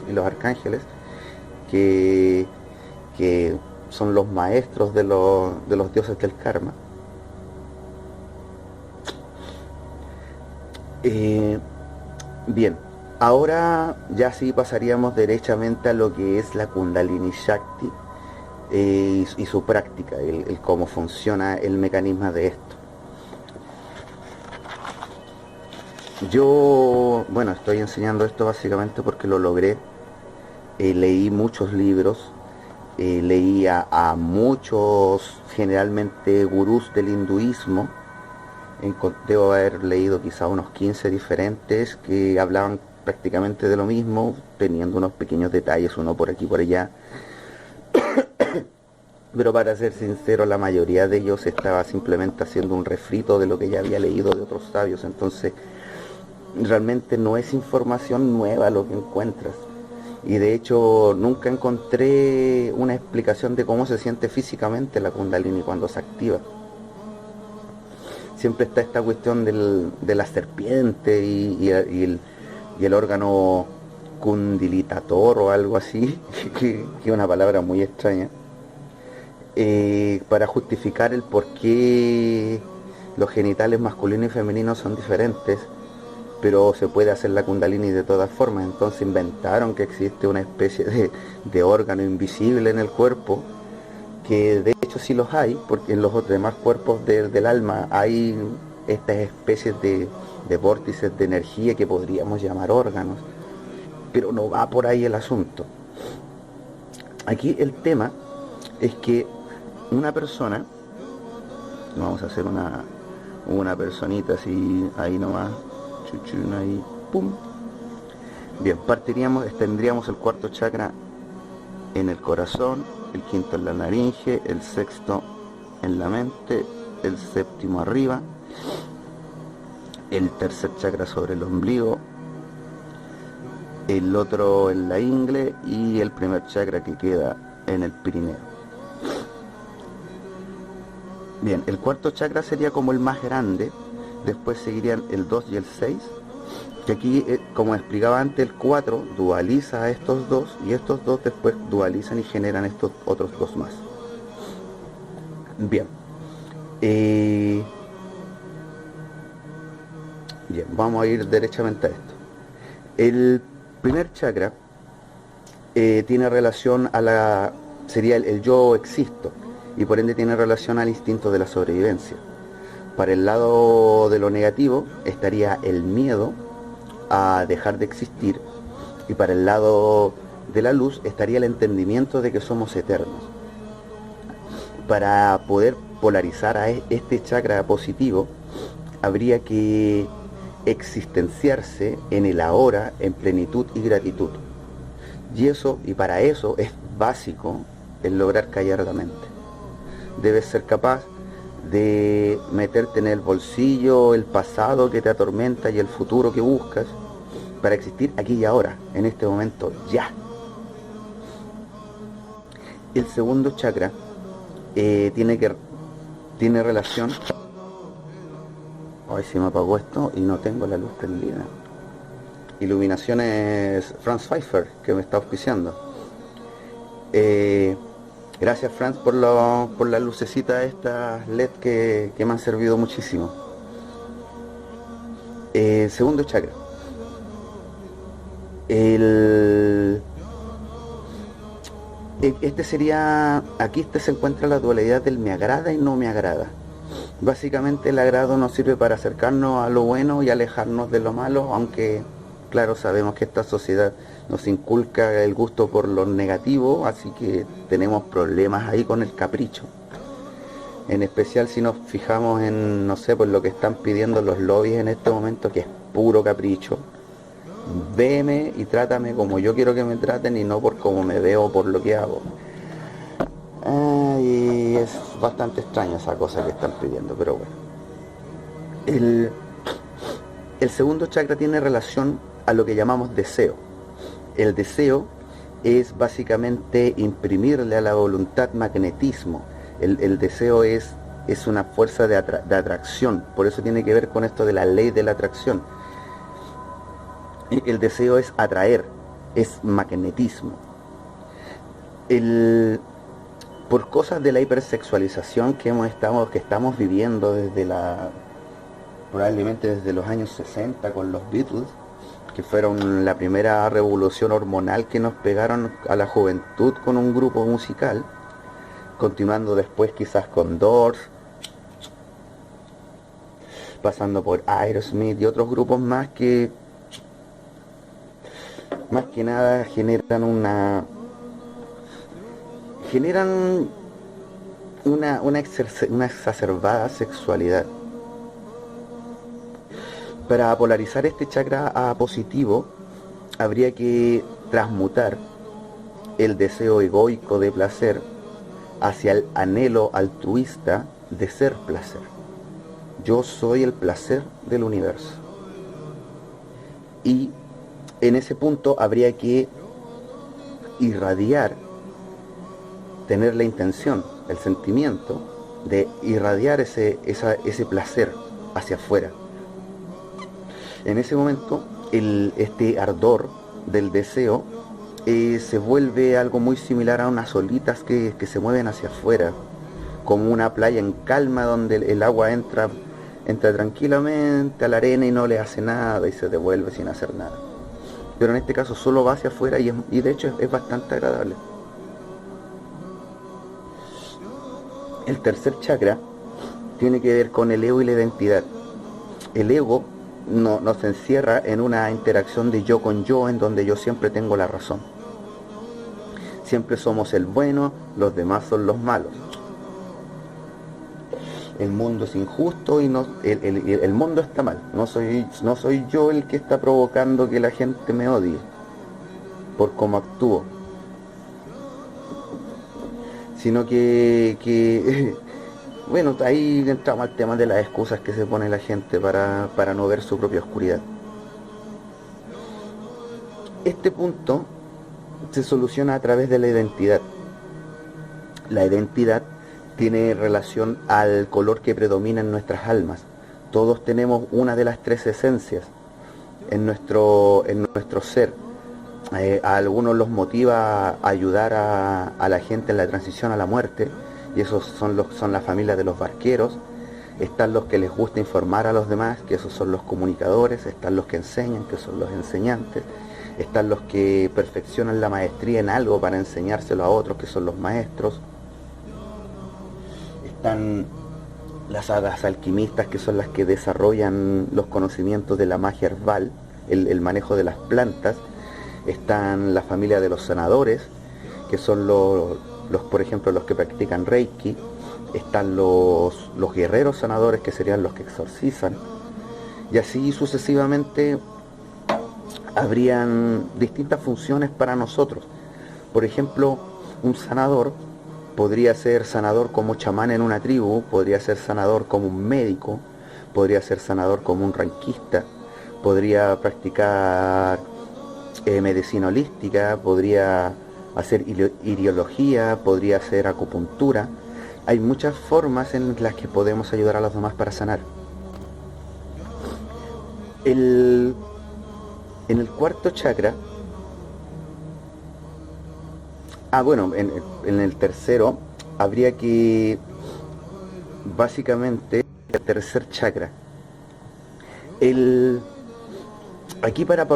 y los arcángeles, que son los maestros de los dioses del karma. Bien, ahora ya sí pasaríamos derechamente a lo que es la Kundalini Shakti y su práctica, el cómo funciona el mecanismo de esto. Yo, bueno, estoy enseñando esto básicamente porque lo logré. Leí muchos libros, leí a muchos, generalmente gurús del hinduismo. Debo haber leído quizá unos 15 diferentes que hablaban prácticamente de lo mismo, teniendo unos pequeños detalles, uno por aquí y por allá. Pero para ser sincero, la mayoría de ellos estaba simplemente haciendo un refrito de lo que ya había leído de otros sabios. Entonces, realmente no es información nueva lo que encuentras. Y de hecho, nunca encontré una explicación de cómo se siente físicamente la Kundalini cuando se activa. Siempre está esta cuestión de la serpiente y el órgano kundilitator o algo así, que es una palabra muy extraña, para justificar el por qué los genitales masculinos y femeninos son diferentes, pero se puede hacer la Kundalini de todas formas. Entonces inventaron que existe una especie de órgano invisible en el cuerpo, que de hecho sí los hay, porque en los demás cuerpos del alma hay estas especies de vórtices de energía que podríamos llamar órganos, pero no va por ahí el asunto. Aquí el tema es que una persona, vamos a hacer una personita así, ahí nomás, chuchun, ahí, pum. Bien, tendríamos el cuarto chakra en el corazón, el quinto en la laringe, el sexto en la mente, el séptimo arriba, el tercer chakra sobre el ombligo, el otro en la ingle y el primer chakra que queda en el Pirineo. Bien, el cuarto chakra sería como el más grande, después seguirían el 2 y el 6, que aquí, como explicaba antes, el 4 dualiza a estos dos y estos dos después dualizan y generan estos otros dos más. Bien, bien, vamos a ir derechamente a esto. El primer chakra tiene relación sería el yo existo, y por ende tiene relación al instinto de la sobrevivencia. Para el lado de lo negativo estaría el miedo a dejar de existir, y para el lado de la luz estaría el entendimiento de que somos eternos. Para poder polarizar a este chakra positivo, habría que existenciarse en el ahora, en plenitud y gratitud. Y para eso es básico el lograr callar la mente. Debes ser capaz de meterte en el bolsillo el pasado que te atormenta y el futuro que buscas, para existir aquí y ahora, en este momento, ya. El segundo chakra tiene relación... Ay, se me apagó esto y no tengo la luz prendida. Iluminaciones Franz Pfeiffer, que me está auspiciando. Gracias, Franz, por la lucecita estas LED que me han servido muchísimo. Segundo chakra. Aquí se encuentra la dualidad del me agrada y no me agrada. Básicamente el agrado nos sirve para acercarnos a lo bueno y alejarnos de lo malo, aunque claro, sabemos que esta sociedad nos inculca el gusto por lo negativo, así que tenemos problemas ahí con el capricho. En especial si nos fijamos en, no sé, por lo que están pidiendo los lobbies en este momento, que es puro capricho. Véeme y trátame como yo quiero que me traten y no por cómo me veo o por lo que hago. Y es bastante extraña esa cosa que están pidiendo, pero bueno. El segundo chakra tiene relación a lo que llamamos deseo. El deseo es básicamente imprimirle a la voluntad magnetismo. El deseo es una fuerza de atracción, por eso tiene que ver con esto de la ley de la atracción. El deseo es atraer, es magnetismo. Por cosas de la hipersexualización que estamos viviendo probablemente desde los años 60 con los Beatles, que fueron la primera revolución hormonal que nos pegaron a la juventud con un grupo musical, continuando después quizás con Doors, pasando por Aerosmith y otros grupos más que nada generan una exacerbada sexualidad. Para polarizar este chakra a positivo, habría que transmutar el deseo egoico de placer hacia el anhelo altruista de ser placer. Yo soy el placer del universo. Y en ese punto habría que irradiar, tener la intención, el sentimiento de irradiar ese placer hacia afuera. En ese momento, este ardor del deseo se vuelve algo muy similar a unas olitas que se mueven hacia afuera, como una playa en calma donde el agua entra tranquilamente a la arena y no le hace nada y se devuelve sin hacer nada. Pero en este caso solo va hacia afuera y de hecho es bastante agradable. El tercer chakra tiene que ver con el ego y la identidad. El ego nos encierra en una interacción de yo con yo, en donde yo siempre tengo la razón. Siempre somos el bueno, los demás son los malos. El mundo es injusto y el mundo está mal. No soy yo el que está provocando que la gente me odie por cómo actúo, sino que bueno, ahí entramos al tema de las excusas que se pone la gente para no ver su propia oscuridad. Este punto se soluciona a través de la identidad. La identidad tiene relación al color que predomina en nuestras almas. Todos tenemos una de las tres esencias en nuestro ser. A algunos los motiva a ayudar a la gente en la transición a la muerte, y esos son la familia de los barqueros. Están los que les gusta informar a los demás, que esos son los comunicadores. Están los que enseñan, que son los enseñantes. Están los que perfeccionan la maestría en algo para enseñárselo a otros, que son los maestros. Están las hadas alquimistas, que son las que desarrollan los conocimientos de la magia herbal, el manejo de las plantas. Están la familia de los sanadores, que son por ejemplo, los que practican Reiki. Están los guerreros sanadores, que serían los que exorcizan. Y así sucesivamente habrían distintas funciones para nosotros. Por ejemplo, un sanador podría ser sanador como chamán en una tribu, podría ser sanador como un médico, podría ser sanador como un reikista, podría practicar medicina holística, podría hacer iriología, podría hacer acupuntura. Hay muchas formas en las que podemos ayudar a los demás para sanar. En el cuarto chakra, en el tercero habría que, básicamente, el tercer chakra. Aquí para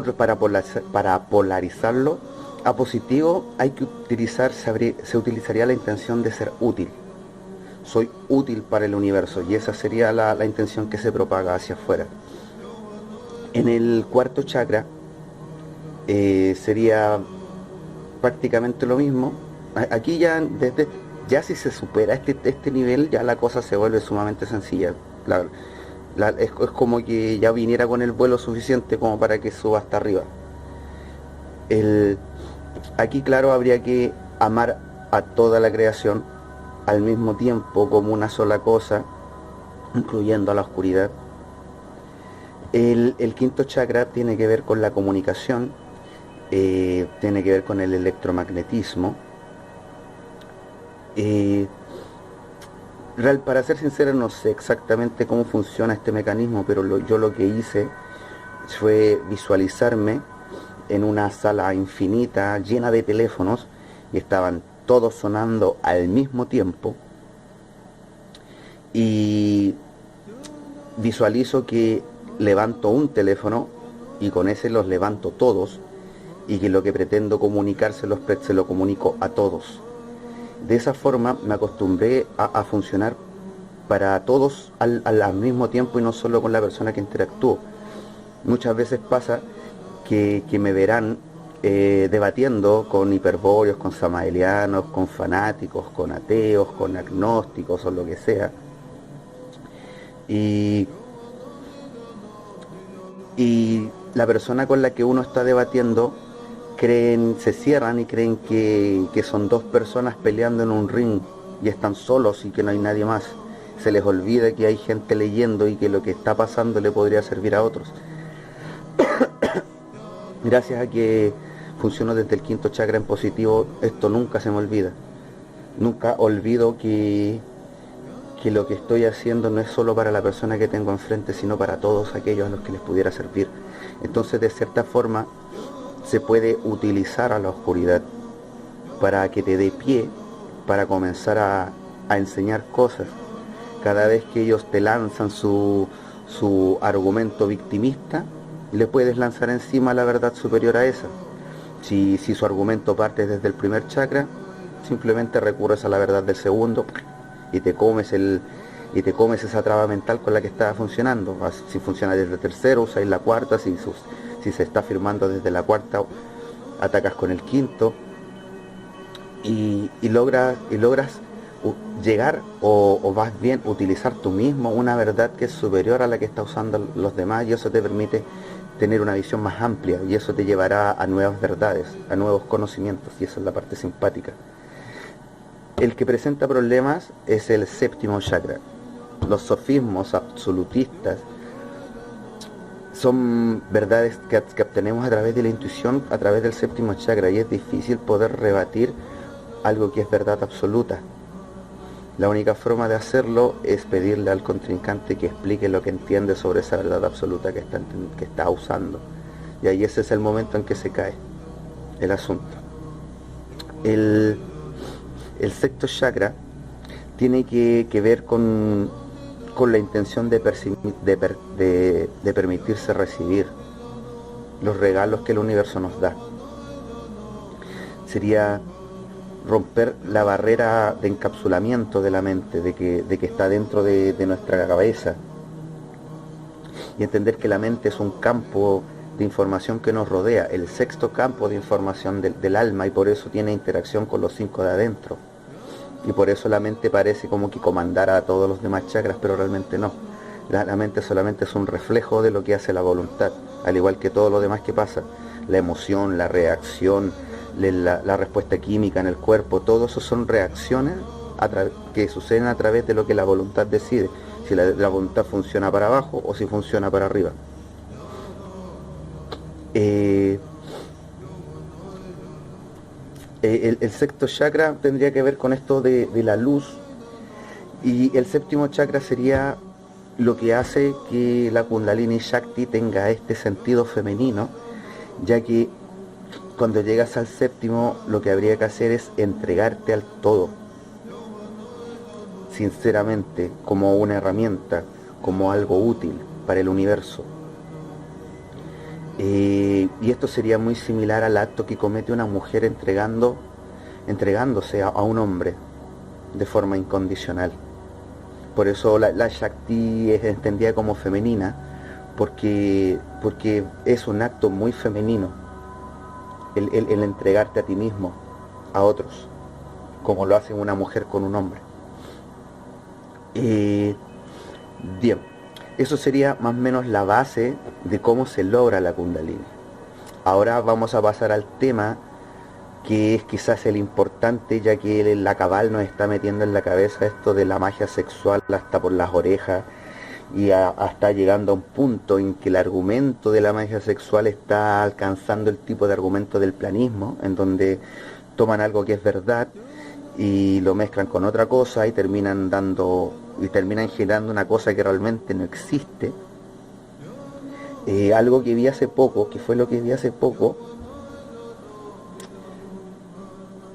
polarizarlo a positivo se utilizaría la intención de ser útil. Soy útil para el universo, y esa sería la intención que se propaga hacia afuera. En el cuarto chakra sería prácticamente lo mismo. Aquí ya si se supera este nivel, ya la cosa se vuelve sumamente sencilla. Es como que ya viniera con el vuelo suficiente como para que suba hasta arriba. Aquí, claro, habría que amar a toda la creación al mismo tiempo como una sola cosa, incluyendo a la oscuridad. El quinto chakra tiene que ver con la comunicación, tiene que ver con el electromagnetismo. Para ser sincero, no sé exactamente cómo funciona este mecanismo, pero yo lo que hice fue visualizarme en una sala infinita llena de teléfonos y estaban todos sonando al mismo tiempo, y visualizo que levanto un teléfono y con ese los levanto todos, y que lo que pretendo comunicárselos se lo comunico a todos. De esa forma me acostumbré a funcionar para todos al mismo tiempo y no solo con la persona que interactúo. Muchas veces pasa que me verán debatiendo con hiperbóreos, con samaelianos, con fanáticos, con ateos, con agnósticos o lo que sea. Y la persona con la que uno está debatiendo se cierran y creen que son dos personas peleando en un ring y están solos y que no hay nadie más. Se les olvida que hay gente leyendo y que lo que está pasando le podría servir a otros. Gracias a que funciono desde el quinto chakra en positivo, esto nunca se me olvida. Nunca olvido que lo que estoy haciendo no es solo para la persona que tengo enfrente, sino para todos aquellos a los que les pudiera servir. Entonces, de cierta forma, se puede utilizar a la oscuridad para que te dé pie para comenzar a enseñar cosas. Cada vez que ellos te lanzan su argumento victimista, le puedes lanzar encima la verdad superior a esa. Si su argumento parte desde el primer chakra, simplemente recurres a la verdad del segundo y te comes esa traba mental con la que estaba funcionando. Si funciona desde el tercero, usáis la cuarta. Si se está firmando desde la cuarta, atacas con el quinto y logras llegar o más bien utilizar tú mismo una verdad que es superior a la que está usando los demás, y eso te permite tener una visión más amplia y eso te llevará a nuevas verdades, a nuevos conocimientos, y esa es la parte simpática. El que presenta problemas es el séptimo chakra. Los sofismos absolutistas son verdades que obtenemos a través de la intuición, a través del séptimo chakra, y es difícil poder rebatir algo que es verdad absoluta. La única forma de hacerlo es pedirle al contrincante que explique lo que entiende sobre esa verdad absoluta que está usando. Y ahí ese es el momento en que se cae el asunto. El sexto chakra tiene que ver con la intención de permitirse recibir los regalos que el universo nos da. Sería romper la barrera de encapsulamiento de la mente, de que está dentro de nuestra cabeza, y entender que la mente es un campo de información que nos rodea, el sexto campo de información del alma, y por eso tiene interacción con los 5 de adentro, y por eso la mente parece como que comandara a todos los demás chakras, pero realmente no. La mente solamente es un reflejo de lo que hace la voluntad, al igual que todo lo demás que pasa, la emoción, la reacción, la respuesta química en el cuerpo, todo eso son reacciones que suceden a través de lo que la voluntad decide, si la voluntad funciona para abajo o si funciona para arriba. El sexto chakra tendría que ver con esto de la luz, y el séptimo chakra sería lo que hace que la Kundalini Shakti tenga este sentido femenino, ya que cuando llegas al séptimo lo que habría que hacer es entregarte al todo, sinceramente, como una herramienta, como algo útil para el universo. Y esto sería muy similar al acto que comete una mujer entregándose a un hombre de forma incondicional. Por eso la Shakti es entendida como femenina, porque es un acto muy femenino el entregarte a ti mismo, a otros, como lo hace una mujer con un hombre. Bien, eso sería más o menos la base de cómo se logra la Kundalini. Ahora vamos a pasar al tema que es quizás el importante, ya que la cabal nos está metiendo en la cabeza esto de la magia sexual hasta por las orejas, y hasta llegando a un punto en que el argumento de la magia sexual está alcanzando el tipo de argumento del planismo, en donde toman algo que es verdad y lo mezclan con otra cosa y terminan generando una cosa que realmente no existe. Algo que vi hace poco, que fue lo que vi hace poco,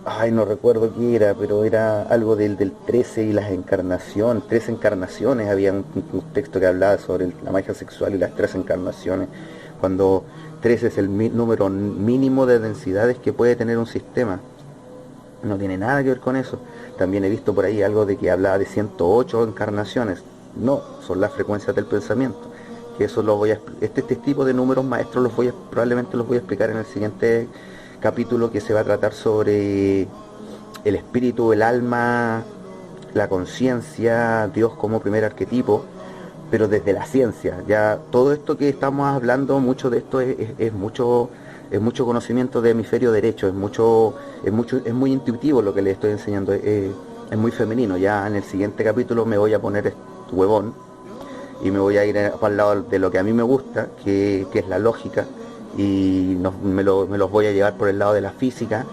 ay, no recuerdo qué era, pero era algo del 13 y las encarnaciones, 13 encarnaciones, había un texto que hablaba sobre la magia sexual y las 13 encarnaciones, cuando 13 es el número mínimo de densidades que puede tener un sistema. No tiene nada que ver con eso. También he visto por ahí algo de que hablaba de 108 encarnaciones. No, son las frecuencias del pensamiento. Que eso lo voy a este tipo de números maestros probablemente los voy a explicar en el siguiente capítulo, que se va a tratar sobre el espíritu, el alma, la conciencia, Dios como primer arquetipo, pero desde la ciencia. Ya todo esto que estamos hablando, mucho de esto es mucho conocimiento de hemisferio derecho, es muy intuitivo lo que le estoy enseñando, es muy femenino. Ya en el siguiente capítulo me voy a poner huevón y me voy a ir para el lado de lo que a mí me gusta, que es la lógica, y me los voy a llevar por el lado de la física,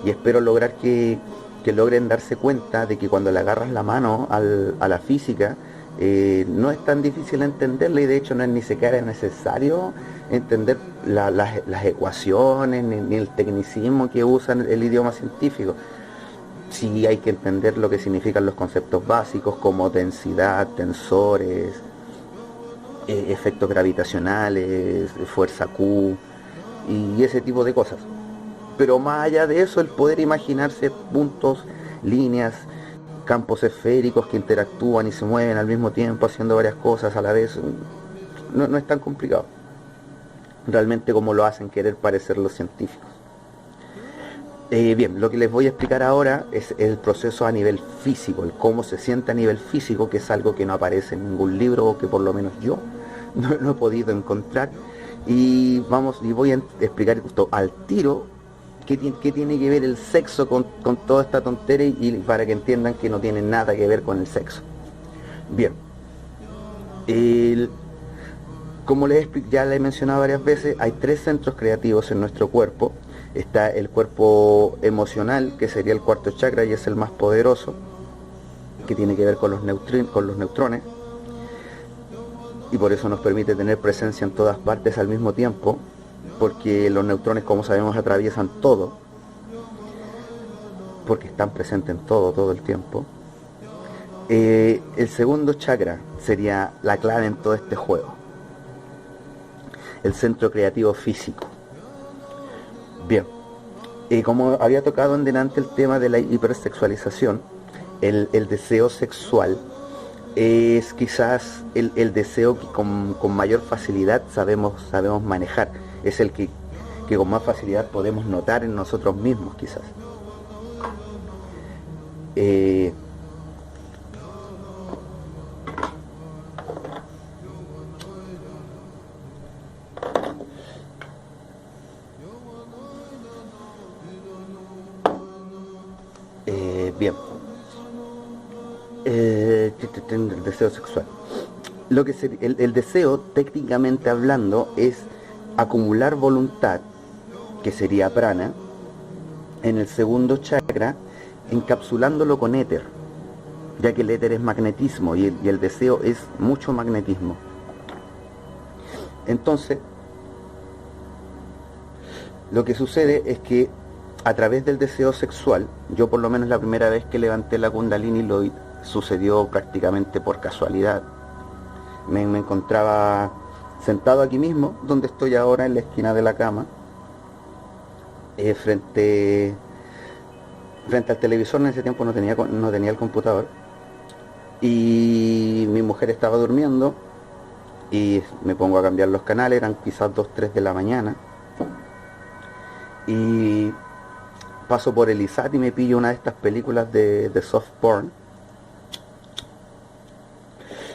y espero lograr que logren darse cuenta de que cuando le agarras la mano a la física, no es tan difícil entenderla, y de hecho no es ni siquiera necesario entender las ecuaciones ni el tecnicismo que usan el idioma científico. Sí hay que entender lo que significan los conceptos básicos como densidad, tensores, efectos gravitacionales, fuerza Q y ese tipo de cosas. Pero más allá de eso, el poder imaginarse puntos, líneas, campos esféricos que interactúan y se mueven al mismo tiempo haciendo varias cosas a la vez, no es tan complicado realmente como lo hacen querer parecer los científicos. Bien, lo que les voy a explicar ahora es el proceso a nivel físico, el cómo se siente a nivel físico, que es algo que no aparece en ningún libro, o que por lo menos yo no he podido encontrar. Y voy a explicar esto al tiro, qué tiene que ver el sexo con toda esta tontería, y para que entiendan que no tiene nada que ver con el sexo. Bien, como ya les he mencionado varias veces, hay 3 centros creativos en nuestro cuerpo. Está el cuerpo emocional, que sería el cuarto chakra y es el más poderoso, que tiene que ver con los neutrones, y por eso nos permite tener presencia en todas partes al mismo tiempo, porque los neutrones, como sabemos, atraviesan todo, porque están presentes en todo el tiempo. El segundo chakra sería la clave en todo este juego, el centro creativo físico. Bien, como había tocado en delante el tema de la hipersexualización, el deseo sexual es quizás el deseo que con mayor facilidad sabemos manejar, es el que con más facilidad podemos notar en nosotros mismos quizás. Bien, el deseo sexual. El deseo, técnicamente hablando, es acumular voluntad, que sería prana, en el segundo chakra, encapsulándolo con éter, ya que el éter es magnetismo y el deseo es mucho magnetismo. Entonces, lo que sucede es que a través del deseo sexual, yo por lo menos la primera vez que levanté la Kundalini sucedió prácticamente por casualidad. Me encontraba sentado aquí mismo, donde estoy ahora, en la esquina de la cama, frente al televisor. En ese tiempo no tenía el computador, y mi mujer estaba durmiendo, y me pongo a cambiar los canales, eran quizás 2, 3 de la mañana, y paso por el ISAT y me pillo una de estas películas de soft porn.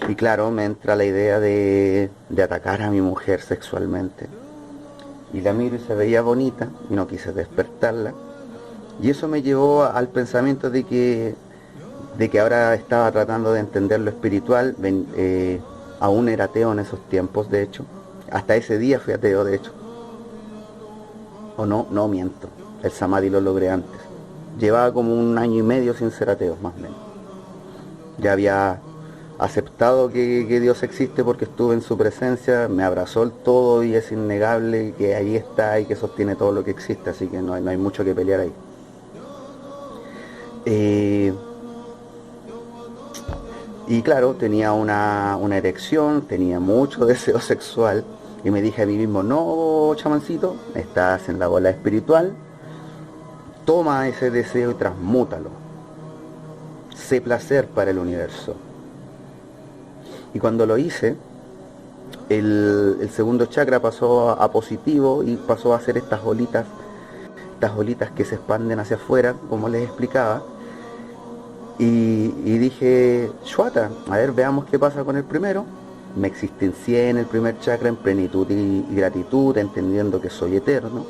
Y claro, me entra la idea de atacar a mi mujer sexualmente. Y la miro y se veía bonita, y no quise despertarla. Y eso me llevó al pensamiento de que ahora estaba tratando de entender lo espiritual. Aún era ateo en esos tiempos, de hecho. Hasta ese día fui ateo, de hecho. O no miento. El Samadhi lo logré antes. Llevaba como 1 año y medio sin ser ateo, más o menos. Ya había aceptado que Dios existe porque estuve en su presencia, me abrazó el todo y es innegable que ahí está y que sostiene todo lo que existe, así que no hay mucho que pelear ahí. Y claro, tenía una erección, tenía mucho deseo sexual y me dije a mí mismo, no, chamancito, estás en la bola espiritual, toma ese deseo y transmútalo. Sé placer para el universo. Y cuando lo hice, el segundo chakra pasó a positivo y pasó a hacer estas bolitas que se expanden hacia afuera, como les explicaba. Y dije, Shwata, a ver, veamos qué pasa con el primero. Me existencié en el primer chakra en plenitud y gratitud, entendiendo que soy eterno.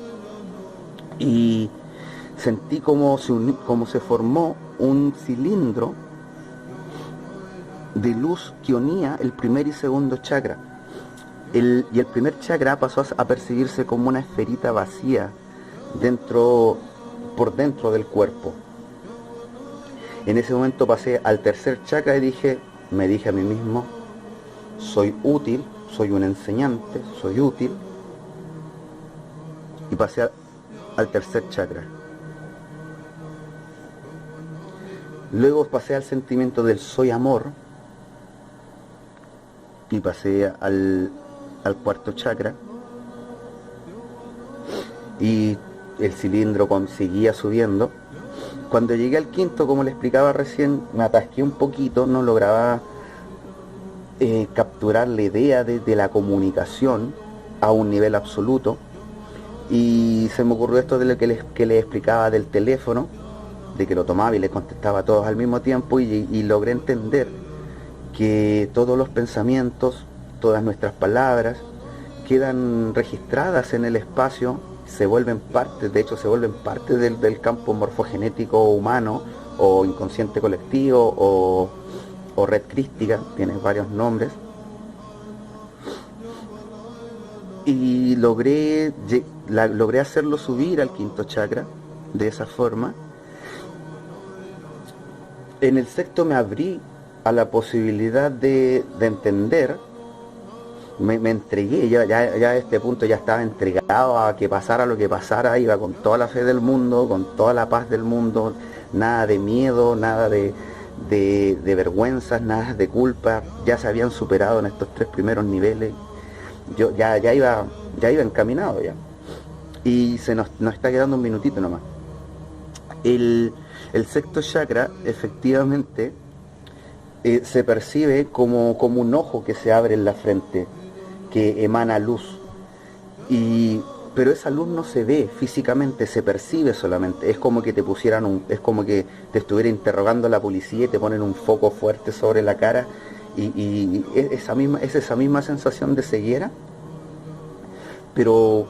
Y sentí como se formó un cilindro de luz que unía el primer y segundo chakra. Y el primer chakra pasó a percibirse como una esferita vacía por dentro del cuerpo. En ese momento pasé al tercer chakra y me dije a mí mismo, soy útil, soy un enseñante, soy útil. Y pasé al tercer chakra. Luego pasé al sentimiento del soy amor. Y pasé al cuarto chakra. Y el cilindro seguía subiendo. Cuando llegué al quinto, como le explicaba recién, me atasqué un poquito, no lograba capturar la idea de la comunicación a un nivel absoluto. Y se me ocurrió esto de lo que les explicaba del teléfono, de que lo tomaba y le contestaba a todos al mismo tiempo y logré entender que todos los pensamientos, todas nuestras palabras, quedan registradas en el espacio, se vuelven parte del campo morfogenético humano, o inconsciente colectivo, o red crística, tiene varios nombres. Y logré hacerlo subir al quinto chakra de esa forma. En el sexto me abrí a la posibilidad de entender. Me entregué, ya a este punto ya estaba entregado a que pasara lo que pasara, iba con toda la fe del mundo, con toda la paz del mundo, nada de miedo, nada de vergüenzas, nada de culpa, ya se habían superado en estos 3 primeros niveles, yo ya iba encaminado ya. Y nos está quedando un minutito nomás. El sexto chakra efectivamente se percibe como un ojo que se abre en la frente, que emana luz, pero esa luz no se ve físicamente, se percibe solamente. Es como que te pusieran es como que te estuviera interrogando la policía y te ponen un foco fuerte sobre la cara y es esa misma sensación de ceguera, pero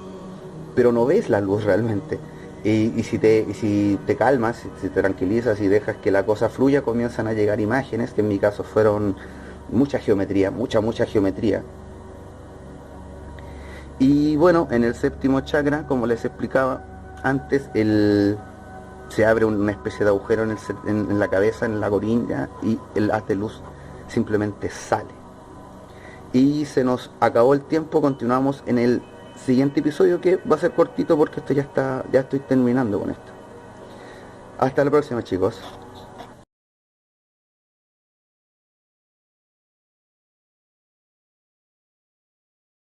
no ves la luz realmente. Y si te calmas, si te tranquilizas y dejas que la cosa fluya, comienzan a llegar imágenes, que en mi caso fueron mucha geometría, mucha geometría. Y bueno, en el séptimo chakra, como les explicaba antes, se abre una especie de agujero en la cabeza, en la gorilla, y el haz de luz simplemente sale. Y se nos acabó el tiempo, continuamos en el siguiente episodio, que va a ser cortito porque esto ya estoy terminando con esto. Hasta la próxima, chicos.